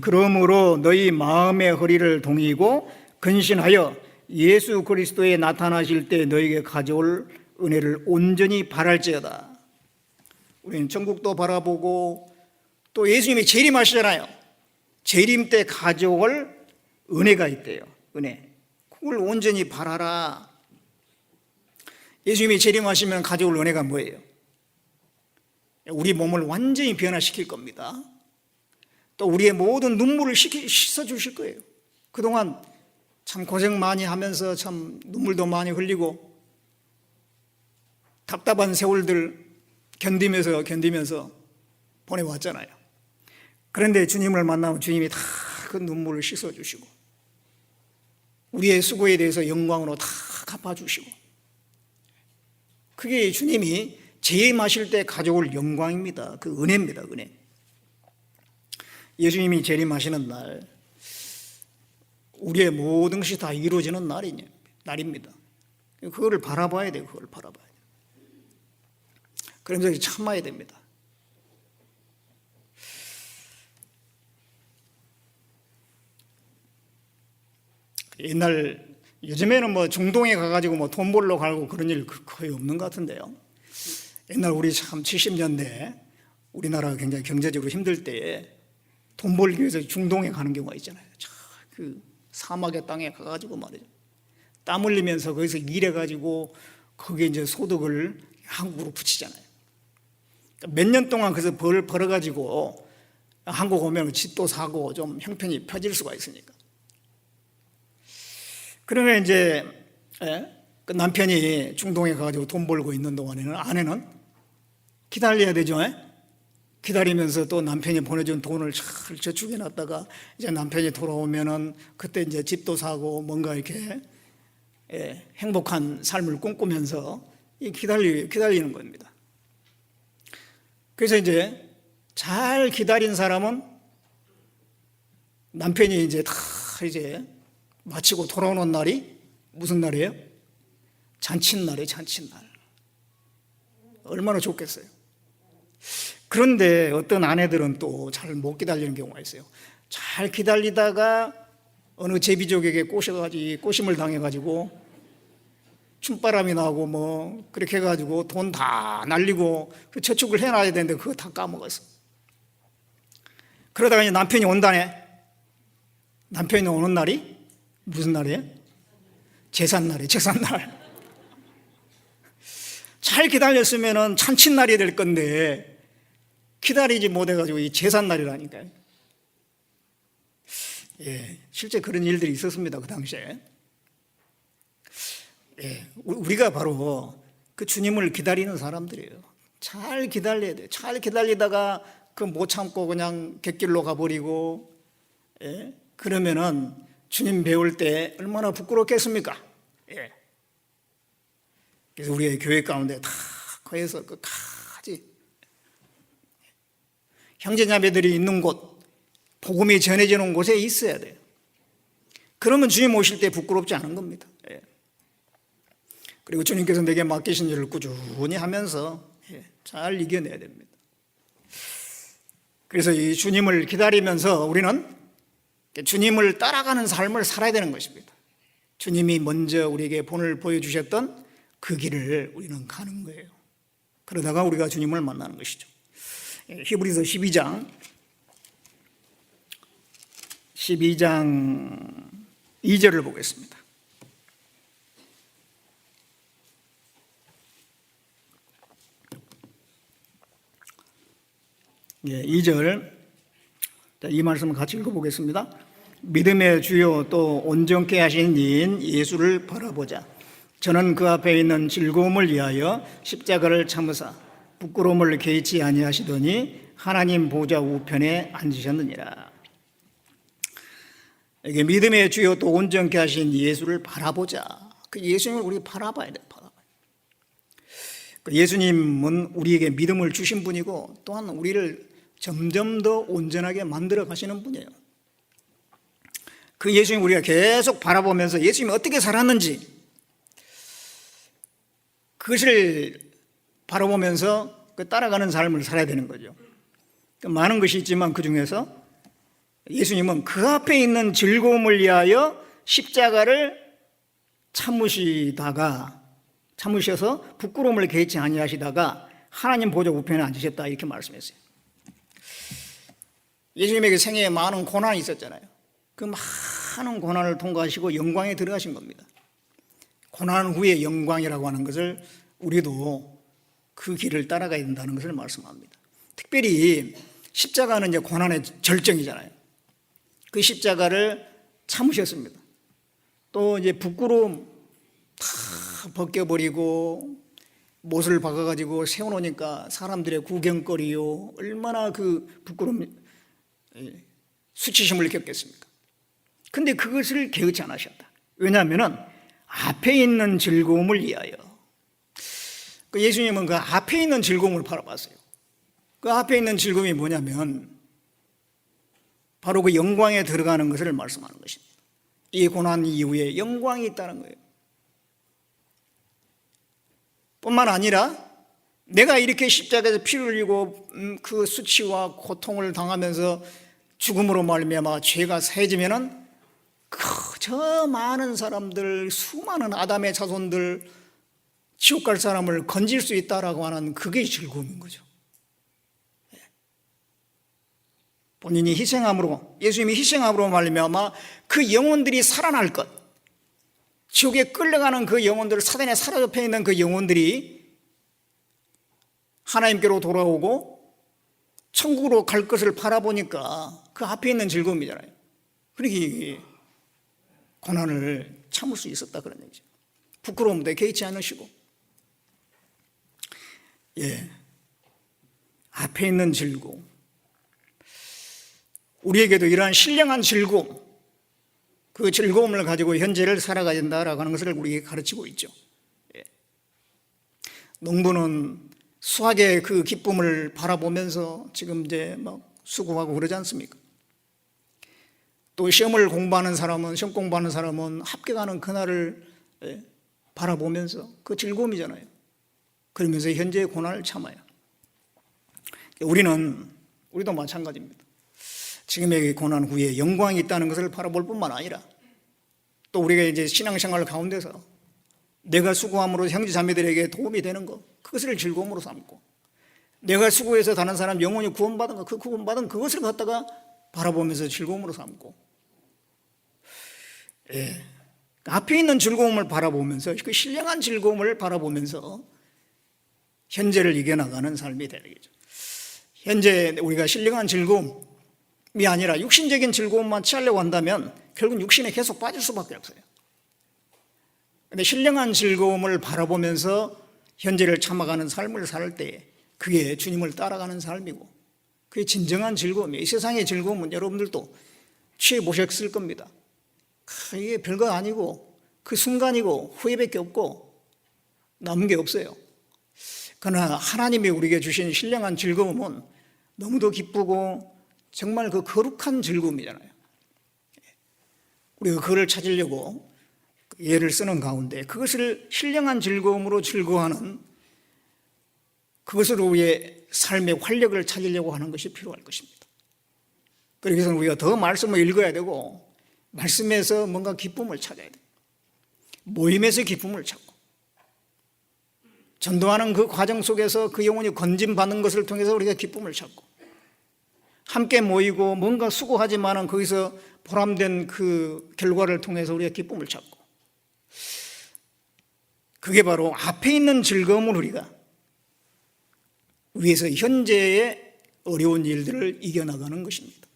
그러므로 너희 마음의 허리를 동이고 근신하여 예수 그리스도에 나타나실 때 너희에게 가져올 은혜를 온전히 바랄지어다. 우리는 천국도 바라보고 또 예수님이 재림하시잖아요. 재림 때 가져올 은혜가 있대요. 은혜. 그걸 온전히 바라라. 예수님이 재림하시면 가져올 은혜가 뭐예요? 우리 몸을 완전히 변화시킬 겁니다. 또 우리의 모든 눈물을 씻어 주실 거예요. 그동안 참 고생 많이 하면서 참 눈물도 많이 흘리고 답답한 세월들 견디면서 보내왔잖아요. 그런데 주님을 만나면 주님이 다 그 눈물을 씻어 주시고 우리의 수고에 대해서 영광으로 다 갚아주시고 그게 주님이 재림하실 때 가져올 영광입니다. 그 은혜입니다. 은혜. 예수님이 재림하시는 날 우리의 모든 것이 다 이루어지는 날입니다. 그거를 바라봐야 돼요. 그걸 바라봐야 돼요. 그러면서 참아야 됩니다. 옛날 요즘에는 뭐 중동에 가가지고 뭐 돈 벌러 가고 그런 일 거의 없는 것 같은데요. 옛날 우리 참 70년대 우리나라가 굉장히 경제적으로 힘들 때 돈 벌기 위해서 중동에 가는 경우가 있잖아요. 그 사막의 땅에 가가지고 말이죠. 땀 흘리면서 거기서 일해가지고 거기에 이제 소득을 한국으로 붙이잖아요. 몇 년 동안 그래서 벌어가지고 한국 오면 집도 사고 좀 형편이 펴질 수가 있으니까. 그러면 이제 그 남편이 중동에 가가지고 돈 벌고 있는 동안에는 아내는 기다려야 되죠. 기다리면서 또 남편이 보내준 돈을 잘 저축해 놨다가 이제 남편이 돌아오면은 그때 이제 집도 사고 뭔가 이렇게 행복한 삶을 꿈꾸면서 기다리는 겁니다. 그래서 이제 잘 기다린 사람은 남편이 이제 다 이제 마치고 돌아오는 날이 무슨 날이에요? 잔칫날에 잔칫날. 얼마나 좋겠어요. 그런데 어떤 아내들은 또 잘 못 기다리는 경우가 있어요. 잘 기다리다가 어느 제비족에게 꼬심을 당해가지고 춤바람이 나고 뭐 그렇게 해가지고 돈 다 날리고 그 저축을 해놔야 되는데 그거 다 까먹었어. 그러다가 이제 남편이 온다네. 남편이 오는 날이 무슨 날이에요? 제삿날이에요. 제삿날. 잘 기다렸으면 잔칫날이 될 건데 기다리지 못해가지고 이 제삿날이라니까요. 예, 실제 그런 일들이 있었습니다. 그 당시에. 예, 우리가 바로 그 주님을 기다리는 사람들이에요. 잘 기다려야 돼요. 잘 기다리다가 그 못 참고 그냥 갯길로 가버리고, 예, 그러면은 주님 배울 때 얼마나 부끄럽겠습니까? 예. 그래서 우리의 교회 가운데 다 거기서 끝까지 형제자매들이 있는 곳, 복음이 전해지는 곳에 있어야 돼요. 그러면 주님 오실 때 부끄럽지 않은 겁니다. 예. 그리고 주님께서 내게 맡기신 일을 꾸준히 하면서 잘 이겨내야 됩니다. 그래서 이 주님을 기다리면서 우리는 주님을 따라가는 삶을 살아야 되는 것입니다. 주님이 먼저 우리에게 본을 보여주셨던 그 길을 우리는 가는 거예요. 그러다가 우리가 주님을 만나는 것이죠. 히브리서 12장 2절을 보겠습니다. 예, 2절, 이 말씀을 같이 읽어보겠습니다. 믿음의 주요 또 온전케 하신 이인 예수를 바라보자. 저는 그 앞에 있는 즐거움을 위하여 십자가를 참으사 부끄러움을 개의치 아니하시더니 하나님 보좌 우편에 앉으셨느니라. 이게 믿음의 주요 또 온전케 하신 예수를 바라보자. 그 예수님을 우리 바라봐야 돼. 예수님은 우리에게 믿음을 주신 분이고 또한 우리를 점점 더 온전하게 만들어 가시는 분이에요. 그 예수님 우리가 계속 바라보면서 예수님이 어떻게 살았는지 그것을 바라보면서 따라가는 삶을 살아야 되는 거죠. 많은 것이 있지만 그 중에서 예수님은 그 앞에 있는 즐거움을 위하여 십자가를 참으셔서 부끄러움을 개의치 아니하시다가 하나님 보좌 우편에 앉으셨다 이렇게 말씀했어요. 예수님에게 생애에 많은 고난이 있었잖아요. 그 많은 고난을 통과하시고 영광에 들어가신 겁니다. 고난 후에 영광이라고 하는 것을 우리도 그 길을 따라가야 된다는 것을 말씀합니다. 특별히 십자가는 이제 고난의 절정이잖아요. 그 십자가를 참으셨습니다. 또 이제 부끄러움 다 벗겨버리고 못을 박아가지고 세워놓으니까 사람들의 구경거리요. 얼마나 그 부끄러움, 수치심을 겪겠습니까? 근데 그것을 개의치 않으셨다. 왜냐하면 앞에 있는 즐거움을 위하여. 예수님은 그 앞에 있는 즐거움을 바라봤어요. 그 앞에 있는 즐거움이 뭐냐면 바로 그 영광에 들어가는 것을 말씀하는 것입니다. 이 고난 이후에 영광이 있다는 거예요. 뿐만 아니라 내가 이렇게 십자가에서 피를 흘리고 그 수치와 고통을 당하면서 죽음으로 말미암아 죄가 사해지면은 저 많은 사람들, 수많은 아담의 자손들, 지옥 갈 사람을 건질 수 있다라고 하는 그게 즐거움인 거죠. 본인이 희생함으로, 예수님이 희생함으로 말미암아 그 영혼들이 살아날 것, 지옥에 끌려가는 그 영혼들, 사단에 사로잡혀 있는 그 영혼들이 하나님께로 돌아오고 천국으로 갈 것을 바라보니까 그 앞에 있는 즐거움이잖아요. 그러니 고난을 참을 수 있었다 그런 얘기죠. 부끄러움도 개의치 않으시고, 앞에 있는 즐거움, 우리에게도 이러한 신령한 즐거움, 그 즐거움을 가지고 현재를 살아가야 된다라고 하는 것을 우리에게 가르치고 있죠. 농부는 수확의 그 기쁨을 바라보면서 지금 이제 막 수고하고 그러지 않습니까? 또 시험 공부하는 사람은 합격하는 그날을 바라보면서 그 즐거움이잖아요. 그러면서 현재의 고난을 참아요. 우리도 마찬가지입니다. 지금의 고난 후에 영광이 있다는 것을 바라볼 뿐만 아니라 또 우리가 이제 신앙생활 가운데서 내가 수고함으로 형제 자매들에게 도움이 되는 것, 그것을 즐거움으로 삼고, 내가 수고해서 다른 사람 영혼이 구원받은 것, 그 구원받은 그것을 갖다가 바라보면서 즐거움으로 삼고, 앞에 있는 즐거움을 바라보면서, 그 신령한 즐거움을 바라보면서 현재를 이겨나가는 삶이 되겠죠. 현재 우리가 신령한 즐거움이 아니라 육신적인 즐거움만 취하려고 한다면 결국 육신에 계속 빠질 수밖에 없어요. 그런데 신령한 즐거움을 바라보면서 현재를 참아가는 삶을 살 때 그게 주님을 따라가는 삶이고, 그게 진정한 즐거움이에요. 이 세상의 즐거움은 여러분들도 취해보셨을 겁니다. 이게 별거 아니고 그 순간이고 후회밖에 없고 남은 게 없어요. 그러나 하나님이 우리에게 주신 신령한 즐거움은 너무도 기쁘고 정말 그 거룩한 즐거움이잖아요. 우리가 그걸 찾으려고 예를 쓰는 가운데 그것을 신령한 즐거움으로 즐거워하는, 그것으로 우리의 삶의 활력을 찾으려고 하는 것이 필요할 것입니다. 그래서 우리가 더 말씀을 읽어야 되고, 말씀에서 뭔가 기쁨을 찾아야 돼요. 모임에서 기쁨을 찾고, 전도하는 그 과정 속에서 그 영혼이 건짐받는 것을 통해서 우리가 기쁨을 찾고, 함께 모이고 뭔가 수고하지만은 거기서 보람된 그 결과를 통해서 우리가 기쁨을 찾고, 그게 바로 앞에 있는 즐거움을 우리가 위해서 현재의 어려운 일들을 이겨나가는 것입니다.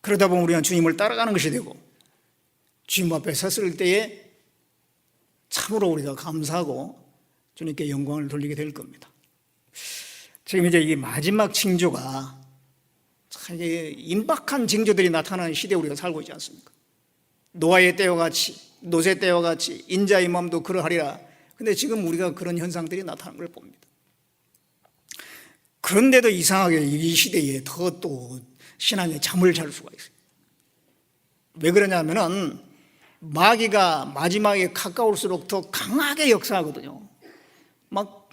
그러다 보면 우리는 주님을 따라가는 것이 되고, 주님 앞에 섰을 때에 참으로 우리가 감사하고 주님께 영광을 돌리게 될 겁니다. 지금 이제 이 마지막 징조가 참 임박한 징조들이 나타나는 시대에 우리가 살고 있지 않습니까? 노아의 때와 같이, 노새 때와 같이 인자의 마음도 그러하리라. 근데 지금 우리가 그런 현상들이 나타나는 걸 봅니다. 그런데도 이상하게 이 시대에 더 또 신앙에 잠을 잘 수가 있어요. 왜 그러냐면은 마귀가 마지막에 가까울수록 더 강하게 역사하거든요. 막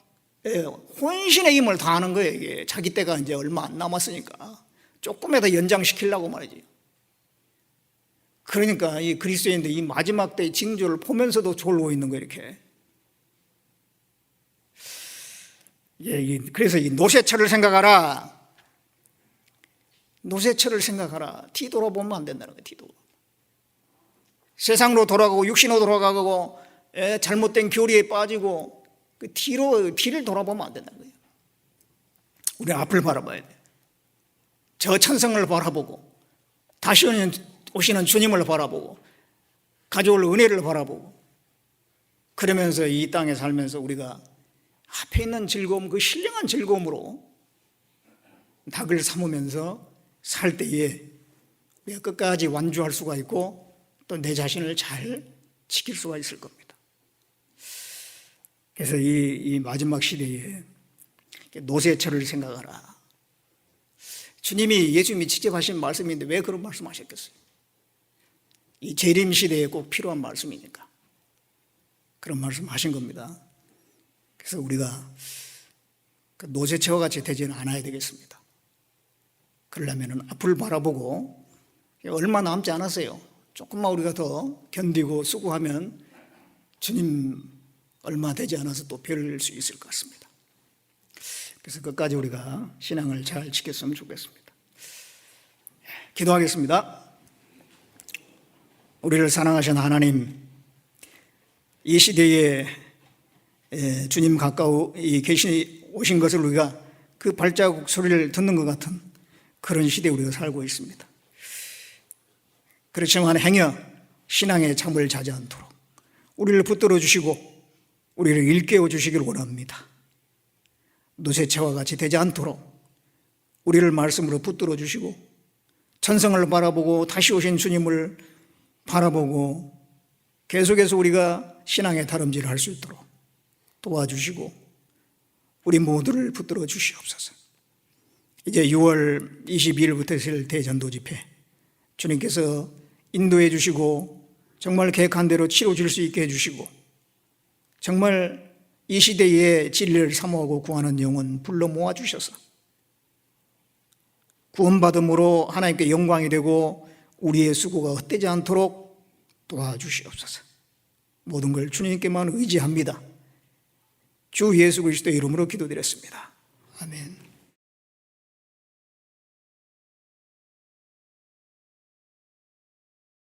혼신의 힘을 다하는 거예요. 이게 자기 때가 이제 얼마 안 남았으니까 조금이라도 연장시키려고 말이지. 그러니까 이 그리스도인들 이 마지막 때의 징조를 보면서도 졸고 있는 거예요, 이렇게. 그래서 이 노새철을 생각하라. 노새철을 생각하라. 뒤돌아보면 안 된다는 거예요, 뒤돌아. 세상으로 돌아가고 육신으로 돌아가고 잘못된 교리에 빠지고 그 뒤를 돌아보면 안 된다는 거예요. 우리 앞을 바라봐야 돼요. 저 천성을 바라보고 다시 오시는 주님을 바라보고 가져올 은혜를 바라보고, 그러면서 이 땅에 살면서 우리가 앞에 있는 즐거움, 그 신령한 즐거움으로 닭을 삼으면서 살 때에 우리가 끝까지 완주할 수가 있고 또 내 자신을 잘 지킬 수가 있을 겁니다. 그래서 이 마지막 시대에 노새철을 생각하라. 예수님이 직접 하신 말씀인데 왜 그런 말씀하셨겠어요? 이 재림 시대에 꼭 필요한 말씀이니까 그런 말씀하신 겁니다. 그래서 우리가 그 노새철과 같이 되지는 않아야 되겠습니다. 그러려면 앞을 바라보고 얼마 남지 않았어요. 조금만 우리가 더 견디고 수고하면 주님 얼마 되지 않아서 또 뵐 수 있을 것 같습니다. 그래서 끝까지 우리가 신앙을 잘 지켰으면 좋겠습니다. 기도하겠습니다. 우리를 사랑하신 하나님, 이 시대에 주님 가까이 오신 것을 우리가 그 발자국 소리를 듣는 것 같은 그런 시대에 우리가 살고 있습니다. 그렇지만 행여 신앙의 잠을 자지 않도록 우리를 붙들어 주시고 우리를 일깨워 주시길 원합니다. 노새채와 같이 되지 않도록 우리를 말씀으로 붙들어 주시고 천성을 바라보고 다시 오신 주님을 바라보고 계속해서 우리가 신앙의 다름질을 할 수 있도록 도와주시고 우리 모두를 붙들어 주시옵소서. 이제 6월 22일부터 있을 대전도 집회, 주님께서 인도해 주시고 정말 계획한 대로 치러질 수 있게 해주시고 정말 이 시대에 진리를 사모하고 구하는 영혼 불러 모아주셔서 구원받음으로 하나님께 영광이 되고 우리의 수고가 헛되지 않도록 도와주시옵소서. 모든 걸 주님께만 의지합니다. 주 예수 그리스도의 이름으로 기도드렸습니다. 아멘.